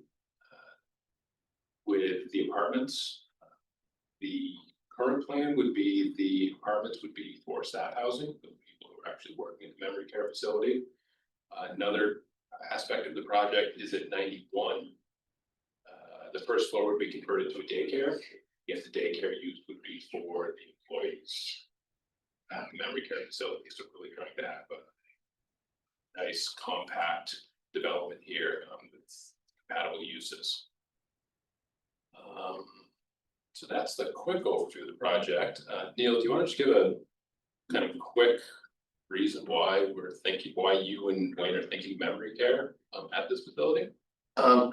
with the apartments. The current plan would be the apartments would be for staff housing, for the people who are actually working at the memory care facility. Another aspect of the project is at 91. The first floor would be converted to a daycare. If the daycare use would be for the employees at the memory care facility, so really trying to have a nice compact development here with compatible uses. So that's the quick overview of the project. Neil, do you want to just give a kind of quick reason why you and Wayne are thinking memory care at this facility?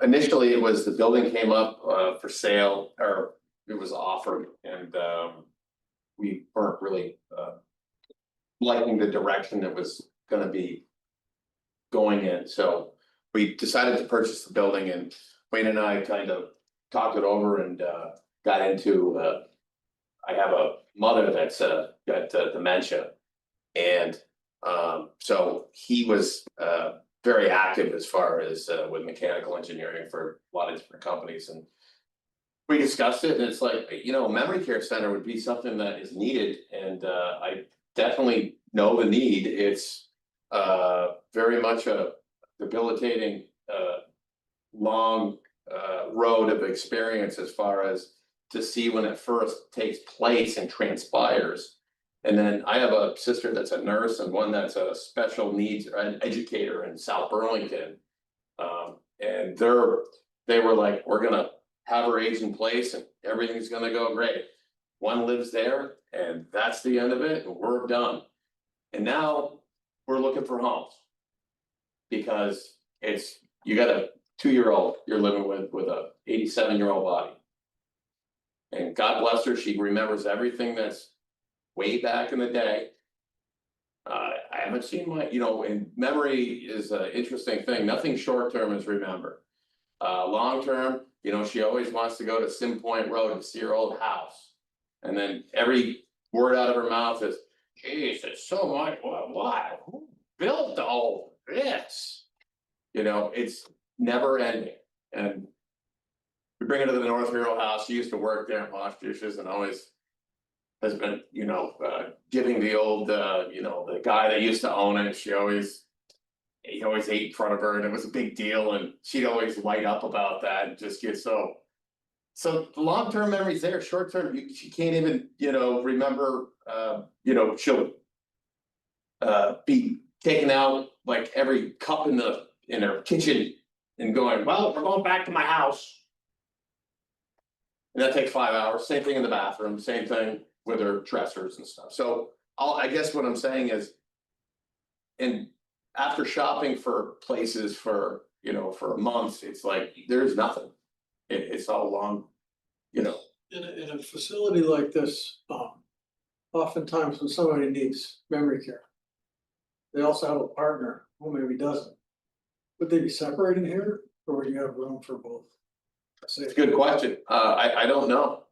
Initially, it was the building came up for sale, or it was offered, and we weren't really liking the direction it was going to be going in. So we decided to purchase the building, and Wayne and I kind of talked it over and got into. I have a mother that's got dementia. And so he was very active as far as with mechanical engineering for a lot of different companies, and we discussed it, and it's like, you know, a memory care center would be something that is needed, and I definitely know the need. It's very much a debilitating long road of experience as far as to see when it first takes place and transpires. And then I have a sister that's a nurse and one that's a special needs educator in South Burlington. And they were like, we're gonna have her age in place and everything's gonna go great. One lives there and that's the end of it and we're done. And now we're looking for homes. Because you got a 2-year-old you're living with a 87-year-old body. And God bless her, she remembers everything that's way back in the day. I haven't seen and memory is an interesting thing. Nothing short-term is remembered. Long-term, she always wants to go to Sim Point Road and see her old house. And then every word out of her mouth is, geez, it's so much, what? Who built all this? It's never ending. And we bring her to the North Hero House. She used to work there and wash dishes and always has been, giving the old, the guy that used to own it. He always ate in front of her and it was a big deal. And she'd always light up about that and just get so the long-term memory's there. Short-term, she can't even, remember, she'll be taking out like every cup in her kitchen and going, well, we're going back to my house. And that takes 5 hours. Same thing in the bathroom, same thing with her dressers and stuff. So I guess what I'm saying is, and after shopping for places for a month, it's like, there's nothing. It's all long, In a facility like this, oftentimes when somebody needs memory care, they also have a partner who maybe doesn't. Would they be separating here, or would you have room for both? It's a good question. I don't know.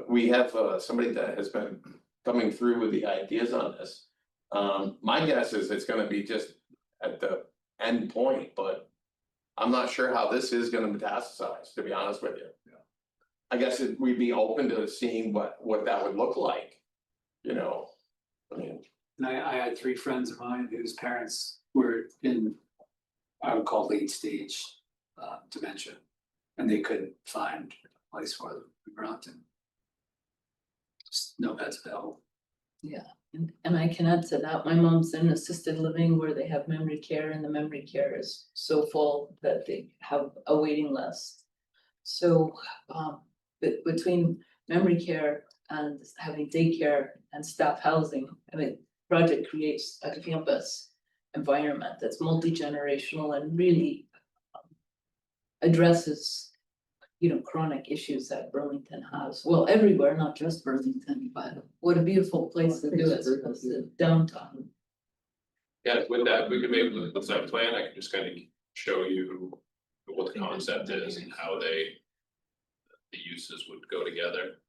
We have somebody that has been coming through with the ideas on this. My guess is it's gonna be just at the end point, but I'm not sure how this is gonna metastasize, to be honest with you. Yeah. I guess we'd be open to seeing what that would look like, I mean. And I had 3 friends of mine whose parents were in, I would call late stage dementia. And they couldn't find a place for them in Burlington. Just no beds available. Yeah, and I can add to that, my mom's in assisted living where they have memory care and the memory care is so full that they have a waiting list. So between memory care and having daycare and staff housing, project creates a campus environment that's multi-generational and really addresses chronic issues that Burlington has. Well, everywhere, not just Burlington, but what a beautiful place to do it, because the downtown. Yeah, with that, we could maybe look at the site plan. I can just kind of show you what the concept is and how the uses would go together.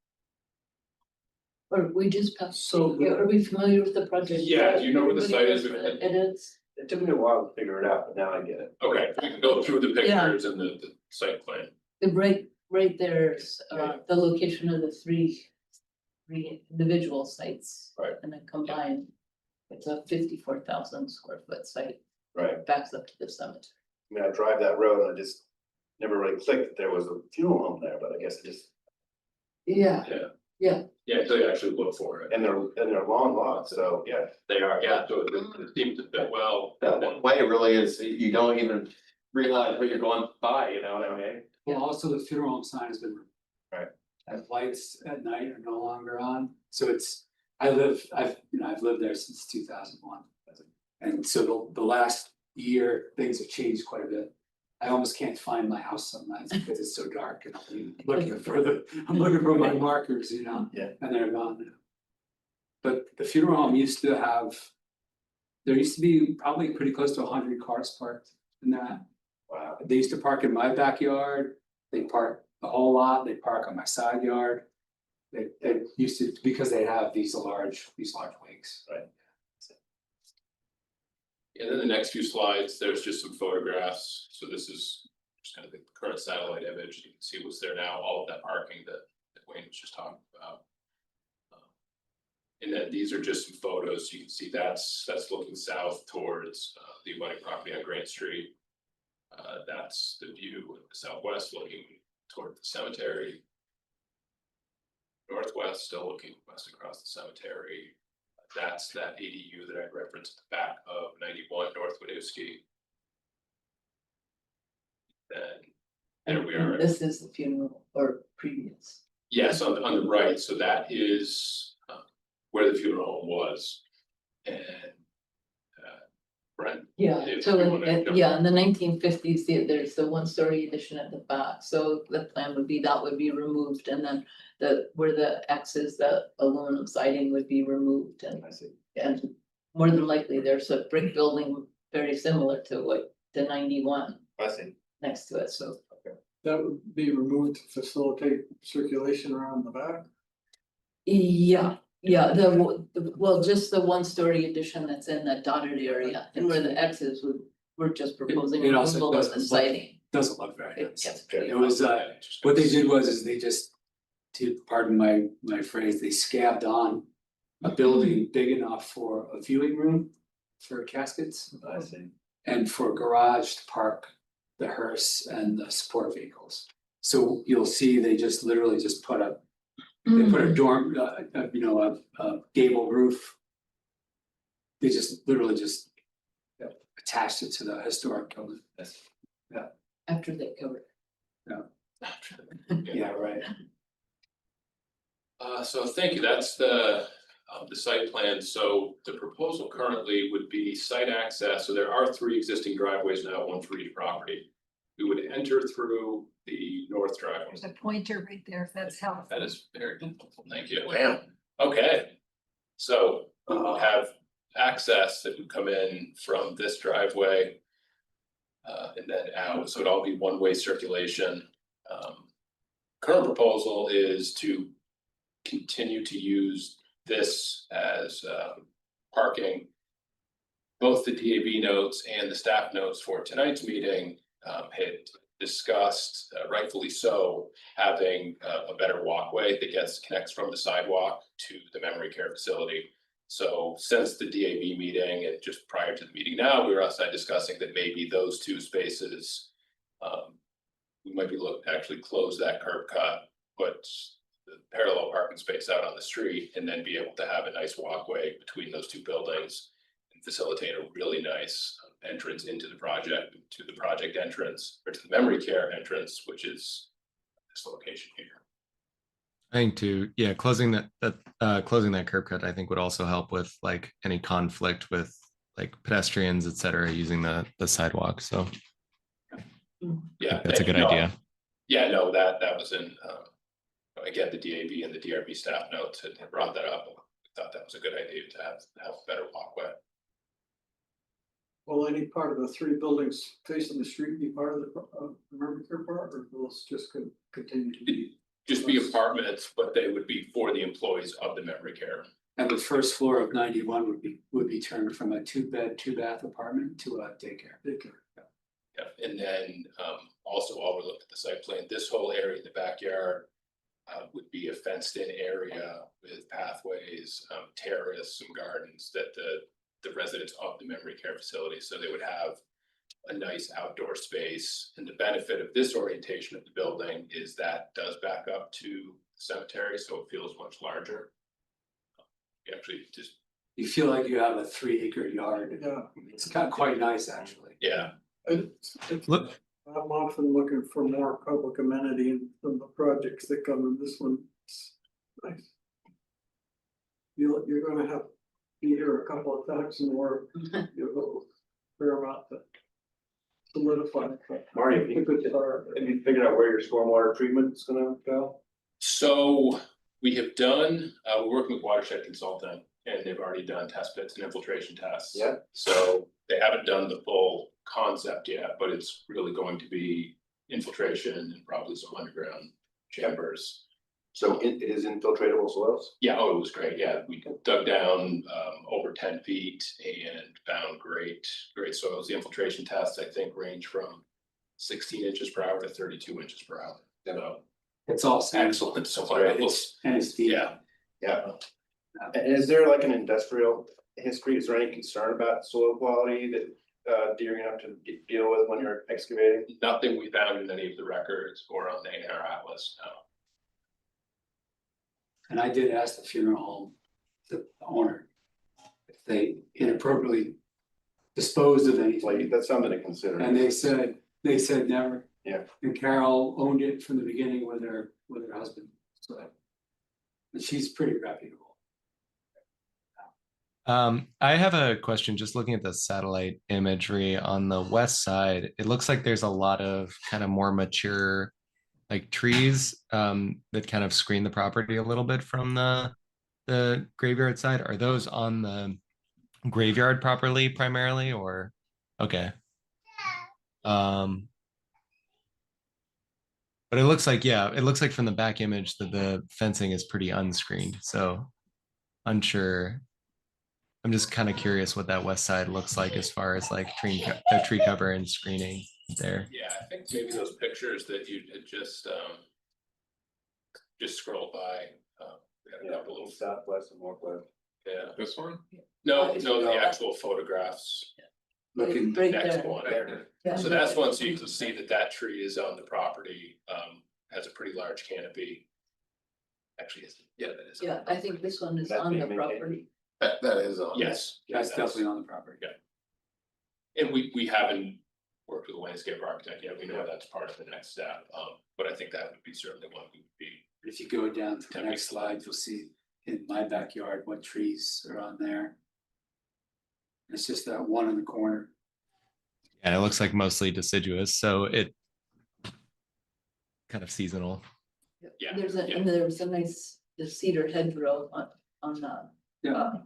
Or we just passed, are we familiar with the project? Yeah, do you know where the site is? It is. It took me a while to figure it out, but now I get it. Okay, we can go through the pictures and the site plan. Right there's the location of the three individual sites. Right. And then combined, it's a 54,000 square foot site. Right. Backs up to the cemetery. I drive that road and I just never really clicked that there was a funeral home there, but I guess it just. Yeah. Yeah, so you actually look for it. And they're long lots, so yeah. They are, yeah, so it seems to fit well. That one way really is, you don't even realize what you're going by, you know what I mean? Well, also the funeral home sign has been. Right. And lights at night are no longer on, so I've lived there since 2001. And so the last year, things have changed quite a bit. I almost can't find my house some nights because it's so dark and I'm looking for my markers, Yeah. And they're gone now. But the funeral home there used to be probably pretty close to 100 cars parked in that. Wow. They used to park in my backyard, they park the whole lot, they park on my side yard. They used to, because they have these large wakes. Right. And then the next few slides, there's just some photographs. So this is just kind of the current satellite image. You can see what's there now, all of that parking that Wayne was just talking about. And then these are just some photos. You can see that's looking south towards the abutting property on Grant Street. That's the view of the southwest looking toward the cemetery. Northwest still looking west across the cemetery. That's that ADU that I referenced at the back of 91 North Winooski. Then there we are. This is the funeral or previous. Yes, on the right. So that is where the funeral home was. And Brent. Yeah, if so you wanna jump- yeah, in the 1950s, there's the one-story addition at the back, so the plan would be that would be removed, and then where the X is, the aluminum siding would be removed, and more than likely, there's a brick building very similar to what the 91 I see. next to it, so. That would be removed to facilitate circulation around the back. Yeah, well, just the one-story addition that's in that dotted area, and where the X's we're just proposing It also removal of the doesn't look- siding. Doesn't look very It nice. gets pretty It was, what they did was they just, to pardon my phrase, they scabbed on a building big enough for a viewing room for caskets. I see. And for a garage to park the hearse and the support vehicles. So you'll see they just literally just put a dorm, a gable roof. They just literally just attached it to the historic building. Yeah. After they covered it. Yeah. Yeah, right. So thank you. That's the site plan. So the proposal currently would be site access. So there are 3 existing driveways now, 1 for each property. We would enter through the north driveway. There's a pointer right there, if that's helpful. That is very helpful. Thank you. Wow. Okay. So we will have access that would come in from this driveway. And then out, so it'd all be one-way circulation. Current proposal is to continue to use this as parking. Both the DAB notes and the staff notes for tonight's meeting had discussed, rightfully so, having a better walkway that connects from the sidewalk to the memory care facility. So since the DAB meeting and just prior to the meeting now, we were outside discussing that maybe those 2 spaces, we might be looking to actually close that curb cut, put the parallel parking space out on the street, and then be able to have a nice walkway between those 2 buildings and facilitate a really nice entrance into the project, to the project entrance, or to the memory care entrance, which is this location here. I think closing that curb cut, I think would also help with like any conflict with like pedestrians, et cetera, using the sidewalk. So Yeah, that's a good idea. Yeah, no, that was in, again, the DAB and the DRB staff notes had brought that up. We thought that was a good idea to have a better walkway. Will any part of the 3 buildings facing the street be part of the memory care part, or will it just continue to be? Just be apartments, but they would be for the employees of the memory care. And the first floor of 91 would be turned from a 2-bed, 2-bath apartment to a daycare. Yeah, and then also while we looked at the site plan, this whole area in the backyard would be a fenced in area with pathways, terrace, some gardens that the residents of the memory care facility, so they would have a nice outdoor space. And the benefit of this orientation of the building is that does back up to the cemetery, so it feels much larger. You feel like you have a 3-acre yard. Yeah. It's quite nice, actually. Yeah. I'm often looking for more public amenity from the projects that come in. This one, it's nice. You're gonna have to be here a couple of times more. You'll fair amount to solidify. Marty, have you figured out where your stormwater treatment is gonna go? So we have done, we're working with Watershed Consulting, and they've already done test pits and infiltration tests. Yeah. So they haven't done the full concept yet, but it's really going to be infiltration and probably some underground chambers So it is infiltratable soils? Yeah, oh, it was great. Yeah, we dug down over 10 feet and found great soils. The infiltration tests, I think, range from 16 inches per hour to 32 inches per hour. So It's all excellent soils. And it's deep. Yeah. Yeah. And is there like an industrial history? Is there any concern about soil quality that you're gonna have to deal with when you're excavating? Nothing we found in any of the records or on the A&R Atlas, no. And I did ask the funeral home, the owner, if they inappropriately disposed of anything. Like, that's something to consider. And they said never. Yeah. And Carol owned it from the beginning with her husband, so. And she's pretty reputable. I have a question, just looking at the satellite imagery on the west side, it looks like there's a lot of kind of more mature like trees that kind of screen the property a little bit from the graveyard side. Are those on the graveyard properly primarily, or okay? But it looks like, yeah, it looks like from the back image that the fencing is pretty unscreened, so unsure. I'm just kind of curious what that west side looks like as far as like tree cover and screening there. Yeah, I think maybe those pictures that you had just scrolled by. We had a couple of southwest and northwest. Yeah. This one? No, the actual photographs. Looking Right Next there. one. Yeah. So that's one, so you can see that tree is on the property, has a pretty large canopy. Actually, yeah, that is. Yeah, I think this one is That's on being the maintained? property. That is on. Yes. That's definitely on the property. And we haven't worked with a landscape architect yet. We know that's part of the next step. But I think that would be certainly one we would be. If you go down to the next slide, you'll see in my backyard what trees are on there. It's just that one in the corner. And it looks like mostly deciduous, so it kind of seasonal. Yeah. And there's a nice, the cedar hedgerow on the.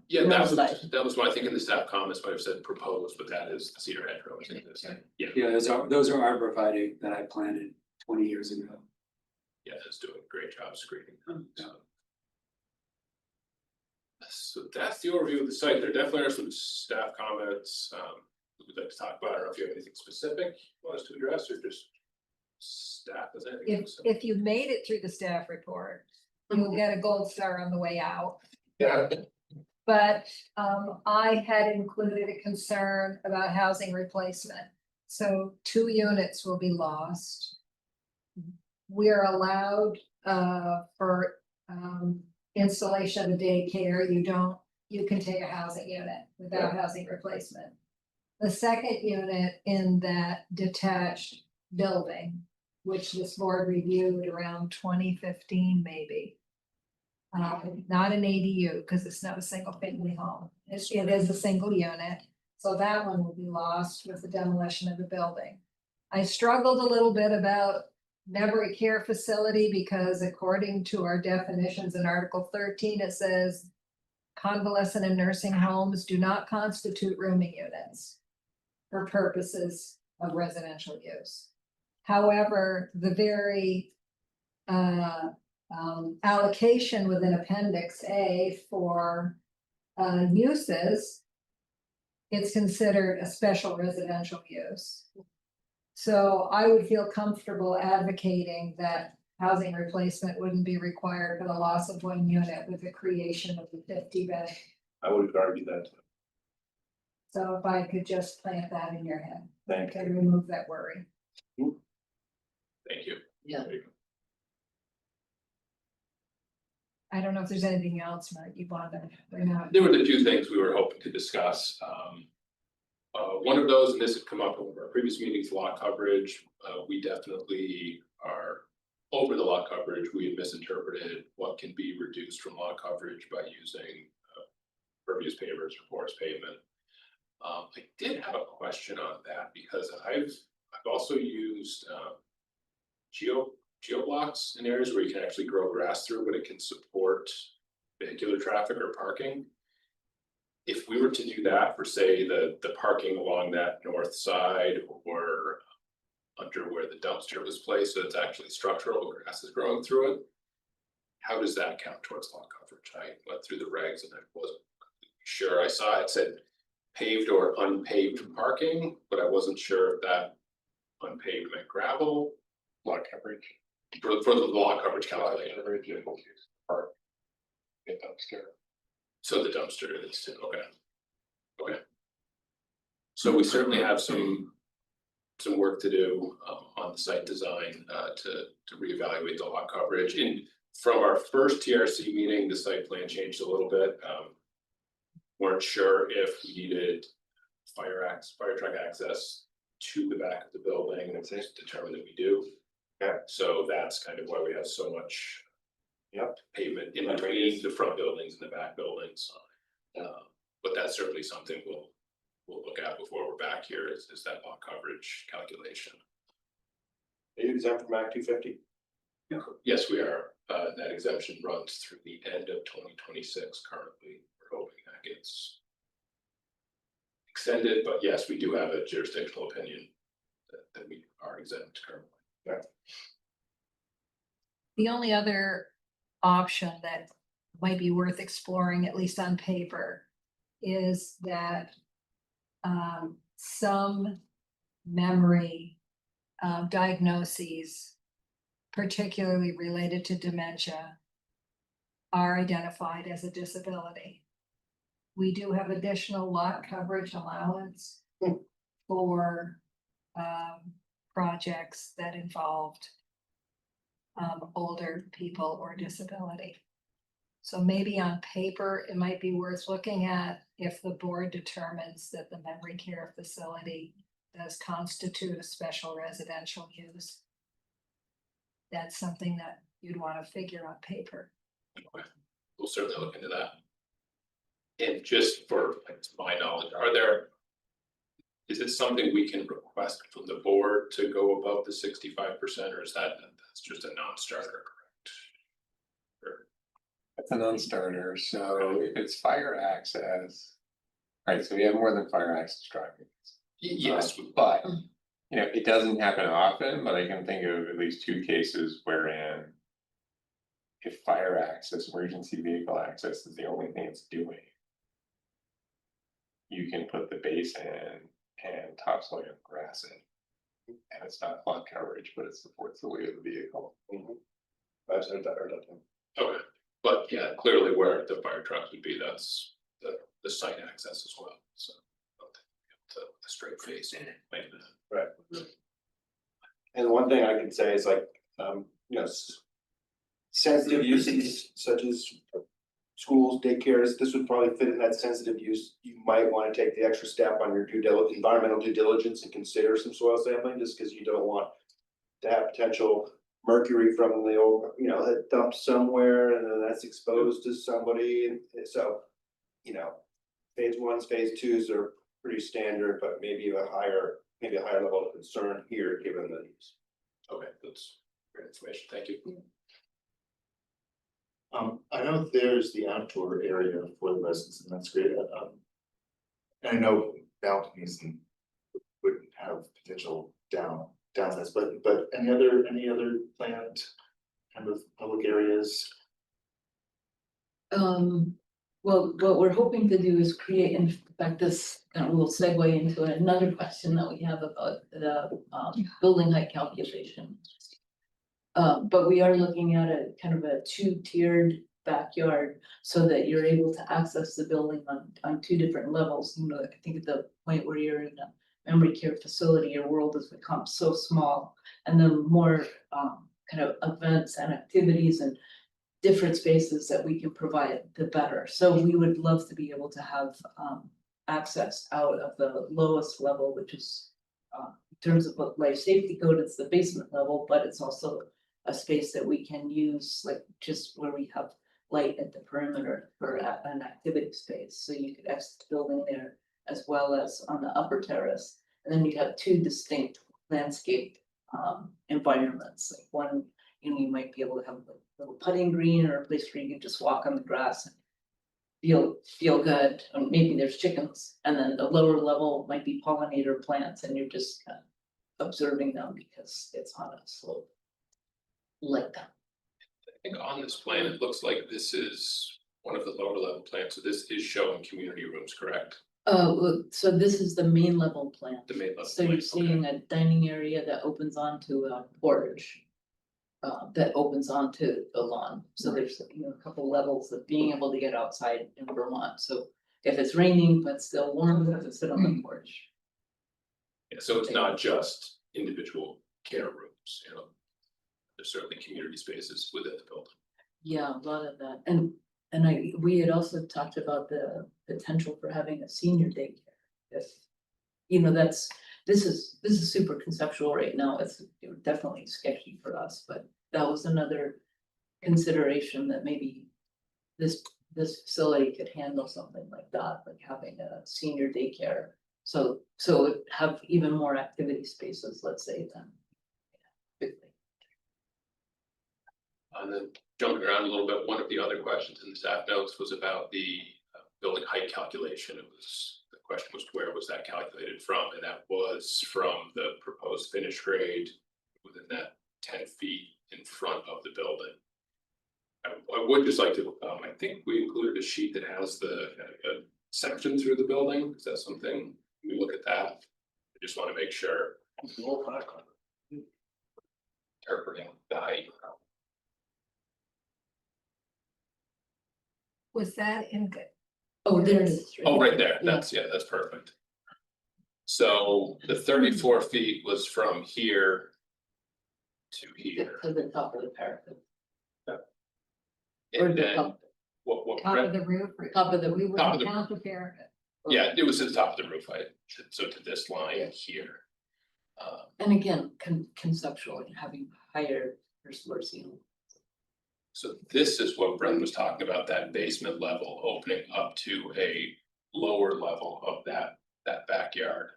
Yeah, north side. that was what I think in the staff comments might have said proposed, but that is the cedar hedgerow. I think this. Yeah. Yeah, those are arborvitae that I planted 20 years ago. Yeah, it's doing a great job screening. So that's the overview of the site. There definitely are some staff comments we'd like to talk about. I don't know if you have anything specific you want us to address or just staff as anything. If you made it through the staff report, you'll get a gold star on the way out. Yeah. But I had included a concern about housing replacement. So 2 units will be lost. We're allowed for installation of a daycare. You can take a housing unit without housing replacement. The second unit in that detached building, which this board reviewed around 2015 maybe. Not an ADU because it's not a single family home. It is a single unit. So that one will be lost with the demolition of the building. I struggled a little bit about memory care facility because according to our definitions in Article 13, it says convalescent and nursing homes do not constitute rooming units for purposes of residential use. However, the very allocation within Appendix A for uses, it's considered a special residential use. So I would feel comfortable advocating that housing replacement wouldn't be required for the loss of 1 unit with the creation of the 50-bed. I would argue that. So if I could just plant that in your head. Thank you. Remove that worry. Thank you. Yeah. I don't know if there's anything else, Mark, you want to bring up. There were the few things we were hoping to discuss. One of those, and this had come up in one of our previous meetings, lot coverage. We definitely are over the lot coverage. We had misinterpreted what can be reduced from lot coverage by using pervious pavers or porous pavement. I did have a question on that because I've also used geo blocks in areas where you can actually grow grass through, but it can support vehicular traffic or parking. If we were to do that for, say, the parking along that north side or under where the dumpster was placed, so it's actually structural, grass is growing through it, how does that count towards lot coverage? I went through the regs and I wasn't sure. I saw it said paved or unpaved parking, but I wasn't sure if that unpaved meant gravel. Lot coverage. For the lot coverage calculation. Park. Get dumpster. So the dumpster is, okay. Okay. So we certainly have some work to do on the site design to reevaluate the lot coverage. And from our first TRC meeting, the site plan changed a little bit. Weren't sure if we needed fire truck access to the back of the building, and it's determined that we do. Okay. So that's kind of why we have so much pavement in between the front buildings and the back buildings. But that's certainly something we'll look at before we're back here is that lot coverage calculation. Are you exempt from Act 250? Yes, we are. That exemption runs through the end of 2026 currently. We're hoping that gets extended, but yes, we do have a jurisdictional opinion that we are exempt currently. Yeah. The only other option that might be worth exploring, at least on paper, is that some memory diagnoses, particularly related to dementia, are identified as a disability. We do have additional lot coverage allowance for projects that involved older people or disability. So maybe on paper, it might be worth looking at if the board determines that the memory care facility does constitute a special residential use. That's something that you'd want to figure on paper. Okay. We'll certainly look into that. And just for my knowledge, is it something we can request from the board to go above the 65%, or is that's just a non-starter, correct? It's a non-starter, so if it's fire access, right, so we have more than fire access driving. Yes, but, you know, it doesn't happen often, but I can think of at least 2 cases wherein if fire access, emergency vehicle access is the only thing it's doing, you can put the base in and topsoil and grass in. And it's not flood coverage, but it supports the weight of the vehicle. I've heard that. Okay, but yeah, clearly where the fire trucks would be, that's the site access as well, so. The straight face in it. Right. And one thing I can say is like, sensitive uses such as schools, daycares, this would probably fit in that sensitive use. You might want to take the extra step on your environmental due diligence and consider some soil sampling, just because you don't want to have potential mercury from the old, that dumped somewhere and then that's exposed to somebody. And so, phase 1s, phase 2s are pretty standard, but maybe a higher level of concern here, given the use. Okay, that's great information. Thank you. I know there's the outdoor area for the residents, and that's great. And I know balconies would have potential downsides, but any other planned kind of public areas? Well, what we're hoping to do is create, in fact, this kind of will segue into another question that we have about the building height calculation. But we are looking at a kind of a 2-tiered backyard so that you're able to access the building on 2 different levels. I think at the point where you're in a memory care facility, your world has become so small, and the more kind of events and activities and different spaces that we can provide, the better. So we would love to be able to have access out of the lowest level, which is in terms of life safety code, it's the basement level, but it's also a space that we can use, like just where we have light at the perimeter for an activity space. So you could exit the building there as well as on the upper terrace. And then you have 2 distinct landscape environments. Like one, you might be able to have a little putting green or a place where you can just walk on the grass and feel good. And maybe there's chickens, and then the lower level might be pollinator plants, and you're just kind of observing them because it's on a slope like that. think on this plan, it looks like this is one of the lower level plans, so this is showing community rooms, correct? Well, so this is the main level plan. The main level. So you're plan, seeing a dining area that opens onto a porch. That opens onto the lawn, so there's, you know, a couple levels of being able to get outside in Vermont, so. If it's raining but still warm, you have to sit on the porch. Yeah, so it's not just individual care rooms, you know. There's certainly community spaces within the building. Yeah, a lot of that, and we had also talked about the potential for having a senior daycare. If, you know, this is super conceptual right now, it's definitely sketchy for us, but that was another consideration that maybe this facility could handle something like that, like having a senior daycare. So it have even more activity spaces, let's say, than. And then jumping around a little bit, one of the other questions in the staff notes was about the building height calculation. The question was, where was that calculated from? And that was from the proposed finished grade within that 10 feet in front of the building. I would just like to, I think we included a sheet that has the section through the building. Is that something, we look at that? I just want to make sure. Interpreting the height. Was that in? Oh, there it is. Oh, right there. Yeah. That's perfect. So the 34 feet was from here to here. To the top of the parapet. And the then top. what? Top of the roof? Top of the We roof. Top of wouldn't the- count the parapet. Yeah, it was at the top of the roof height. So to this line here. And again, conceptual, having higher first floor ceiling. So this is what Brendan was talking about, that basement level opening up to a lower level of that backyard.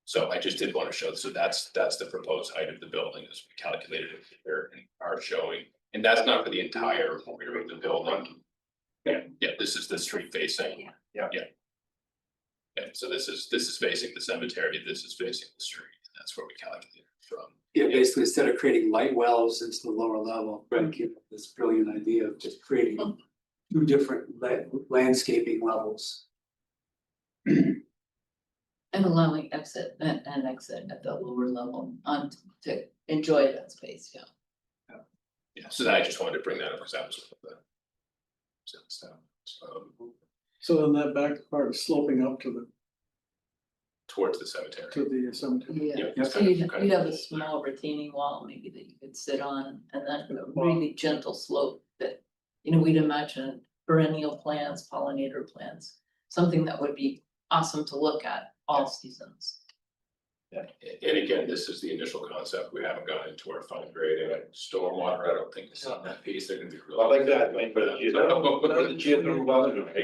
So I just did want to show, so that's the proposed height of the building as we calculated it here and are showing. And that's not for the entire rear of the building. Yeah, this is the street facing. Yeah. So this is facing the cemetery, this is facing the street, and that's where we calculated from. Yeah, basically, instead of creating light wells into the lower level, Brent came up with this brilliant idea of just creating two different landscaping levels. And allowing exit and exit at the lower level on to enjoy that space, yeah. Yeah, so that I just wanted to bring that up because that was the. So then that back part is sloping up to Towards the cemetery. the cemetery. Yeah, Yeah, so you'd have a small retaining wall maybe that you could sit on, and then a really gentle slope that, you know, we'd imagine perennial plants, pollinator plants, something that would be awesome to look at all seasons. Yeah, and again, this is the initial concept. We haven't gone into our fine grading, stormwater, I don't think it's on that piece, they're gonna be. I like that, I mean, but the geothermal wells, are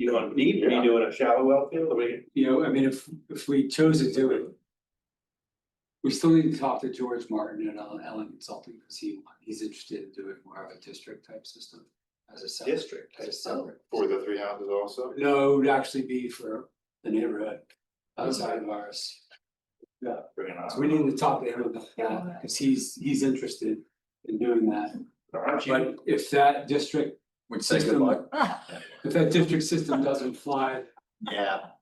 you on deep, are you doing a shallow well field, or You know, I mean, if we chose to do it. We still need to talk to George Martin at Allen Consulting, because he's interested in doing more of a district type system as a separate. District. As a separate. For the 3 houses also? No, it would actually be for the neighborhood outside of ours. Yeah. Bring it on. So we need to talk to him about that, because he's interested in doing that. But if that district Would say good system, luck. if that district system doesn't fly, Yeah.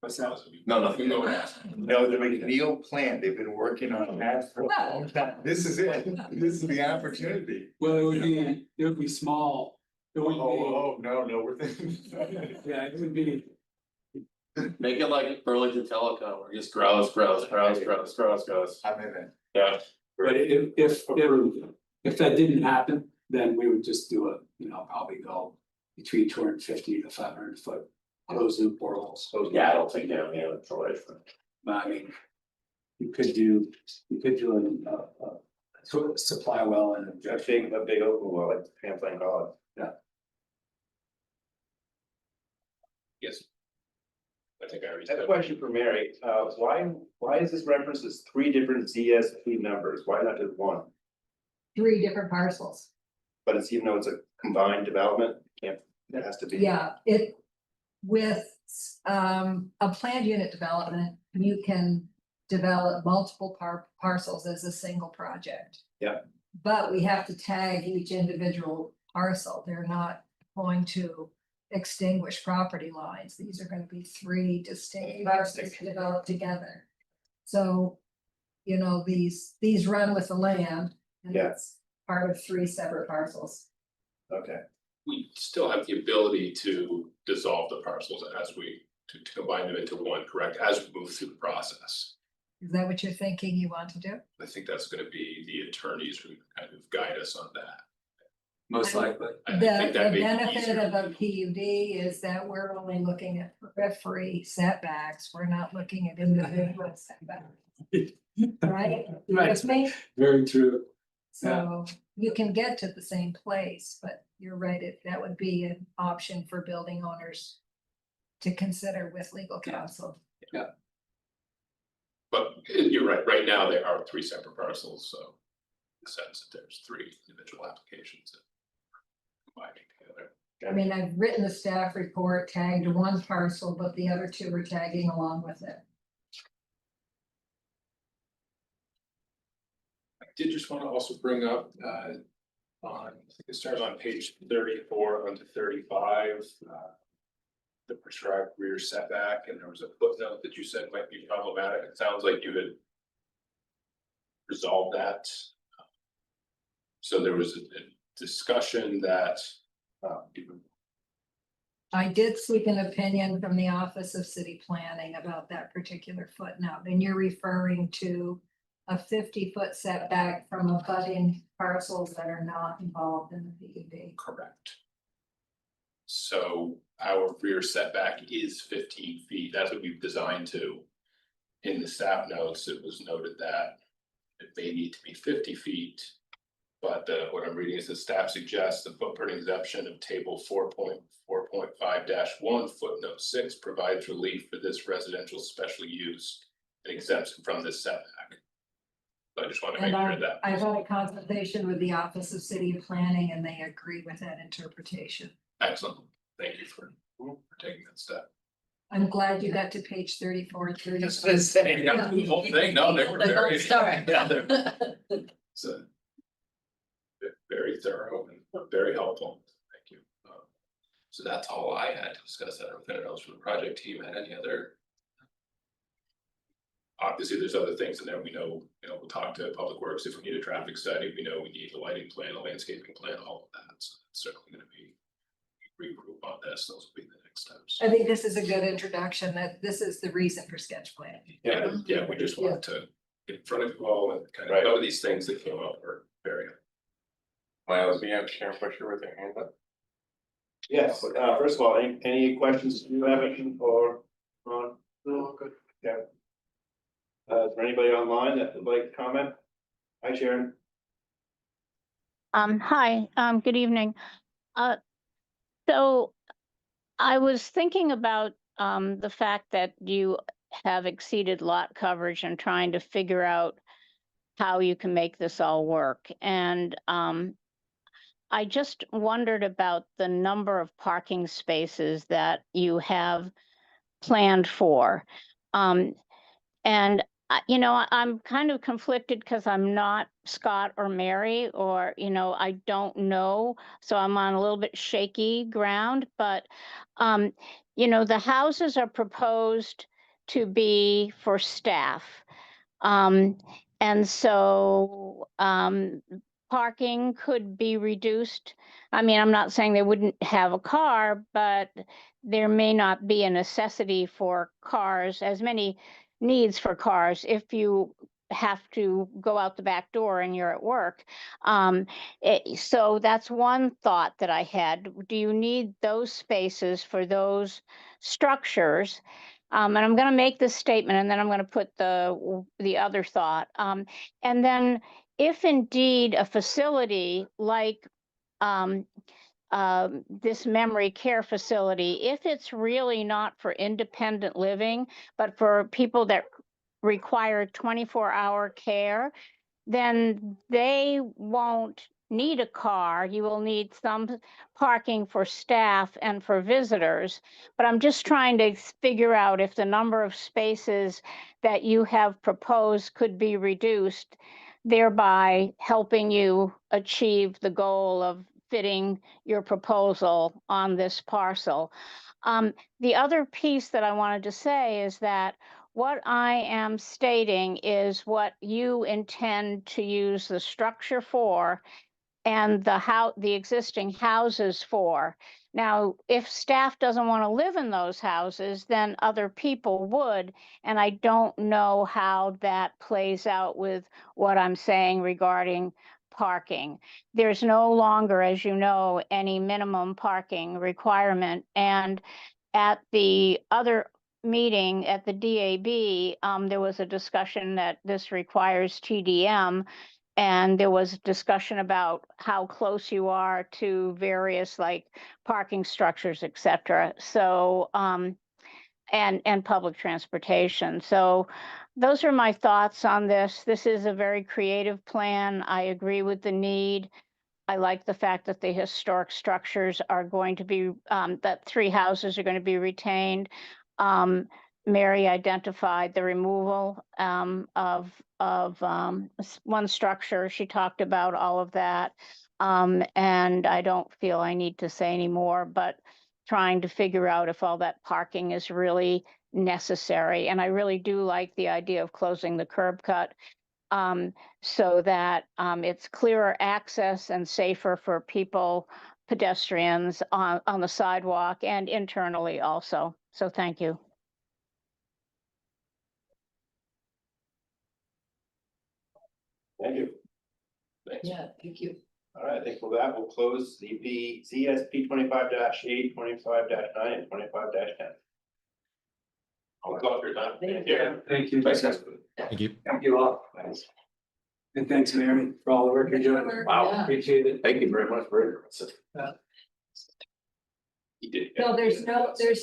what's that? No, nothing. No, the McNeil plan, they've been working on that for a long time. This is it. This is the opportunity. Well, it would be small. It would No, we're thinking. yeah, it would be. Make it like Burlington Telecom, where it just grows. I'm in it. Yeah. But if that didn't happen, then we would just do probably go between 250 to 500 foot closed loop boreholes. Yeah, I don't think down the other choice. But I mean, you could do a sort of supply well and a big open well, like Champlain College? Yeah. Yes. I think I already I have said. a question for Mary, why is this reference as 3 different ZSP numbers, why not just one? 3 different parcels. But it's, even though it's a combined development, it has to be. Yeah, with a planned unit development, you can develop multiple parcels as a single project. Yeah. But we have to tag each individual parcel. They're not going to extinguish property lines. These are gonna be three distinct parcels developed together. So, you know, these run with the land. And Yeah. it's part of three separate parcels. Okay. We still have the ability to dissolve the parcels to combine them into one, correct, as we move through the process. Is that what you're thinking you want to do? I think that's gonna be the attorneys who kind of guide us on that. Most likely. I The think that may be benefit easier. of a PUD is that we're only looking at periphery setbacks. We're not looking at individual setbacks. Right? With me? Very true. So you can get to the same place, but you're right, that would be an option for building owners to consider with legal counsel. But you're right, right now there are three separate parcels, so in the sense that there's three individual applications that are combining together. I mean, I've written the staff report, tagged one parcel, but the other two are tagging along with it. I did just want to also bring up, I think it starts on page 34 onto 35. The prescribed rear setback, and there was a footnote that you said might be problematic. It sounds like you had resolved that. So there was a discussion that, I did seek an opinion from the Office of City Planning about that particular footnote, and you're referring to a 50-foot setback from abutting parcels that are not involved in the PUD. correct. So our rear setback is 15 feet. That's what we've designed to. In the staff notes, it was noted that it may need to be 50 feet. But what I'm reading is the staff suggests the footprint exemption of table 4.4.5-1 footnote 6 provides relief for this residential special use and exempts it from this setback. So I just want to make And sure that. I've had a consultation with the Office of City Planning, and they agree with that interpretation. Excellent. Thank you for taking that step. I'm glad you got to page 34 and 35. Just to say, yeah, the whole thing, no, they were The gold very. star. Yeah, they're. So. Very thorough and very helpful. Thank you. So that's all I had to discuss. I don't know if anyone else from the project team had any other. Obviously, there's other things in there. We know, we'll talk to Public Works if we need a traffic study. We know we need a lighting plan, a landscaping plan, all of that. So it's certainly going to be regroup on this. Those will be the next steps. I think this is a good introduction, that this is the reason for sketch plan. Yeah, we just wanted to get in front of you all and kind of cover these things that came up are very. Miles, we have Sharon Busher with her hand up. Yes, first of all, any questions you have or on? No, good. Yeah. Is there anybody online that would like to comment? Hi, Sharon. Hi, good evening. So I was thinking about the fact that you have exceeded lot coverage and trying to figure out how you can make this all work. And I just wondered about the number of parking spaces that you have planned for. And I'm kind of conflicted because I'm not Scott or Mary, or, I don't know. So I'm on a little bit shaky ground, but, the houses are proposed to be for staff. And so parking could be reduced. I mean, I'm not saying they wouldn't have a car, but there may not be a necessity for cars, as many needs for cars if you have to go out the back door and you're at work. So that's one thought that I had. Do you need those spaces for those structures? And I'm going to make this statement, and then I'm going to put the other thought. And then if indeed a facility like this memory care facility, if it's really not for independent living, but for people that require 24-hour care, then they won't need a car. You will need some parking for staff and for visitors. But I'm just trying to figure out if the number of spaces that you have proposed could be reduced, thereby helping you achieve the goal of fitting your proposal on this parcel. The other piece that I wanted to say is that what I am stating is what you intend to use the structure for and the existing houses for. Now, if staff doesn't want to live in those houses, then other people would, and I don't know how that plays out with what I'm saying regarding parking. There's no longer, as you know, any minimum parking requirement, and at the other meeting at the DAB, there was a discussion that this requires TDM, and there was discussion about how close you are to various like parking structures, et cetera. So, and public transportation. So those are my thoughts on this. This is a very creative plan. I agree with the need. I like the fact that the historic structures are going to be, that 3 houses are going to be retained. Mary identified the removal of one structure. She talked about all of that. And I don't feel I need to say any more, but trying to figure out if all that parking is really necessary. And I really do like the idea of closing the curb cut so that it's clearer access and safer for people, pedestrians on the sidewalk and internally also. So thank you. Thank you. Thanks. Yeah, thank you. All right, I think with that, we'll close ZSP 25-8, 25-9, and 25-10. I'll call for your time. Thank you. Thank you. Thanks, guys. Thank you. Thank you all. And thanks, Mary, for all the work you're doing. Wow. Yeah. Appreciate it. Thank you very much for it. You did. No, there's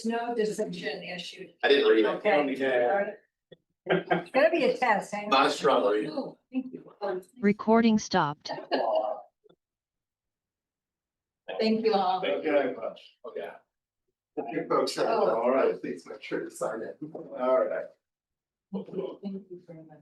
no decision issued. I didn't read it. Okay. It's gonna be a test. hang on. Not as strong, are you? Oh, thank you. Recording stopped. Thank you all. Thank you very much. Okay. Thank you, folks. All right, please make sure to sign in. All right. Thank you very much.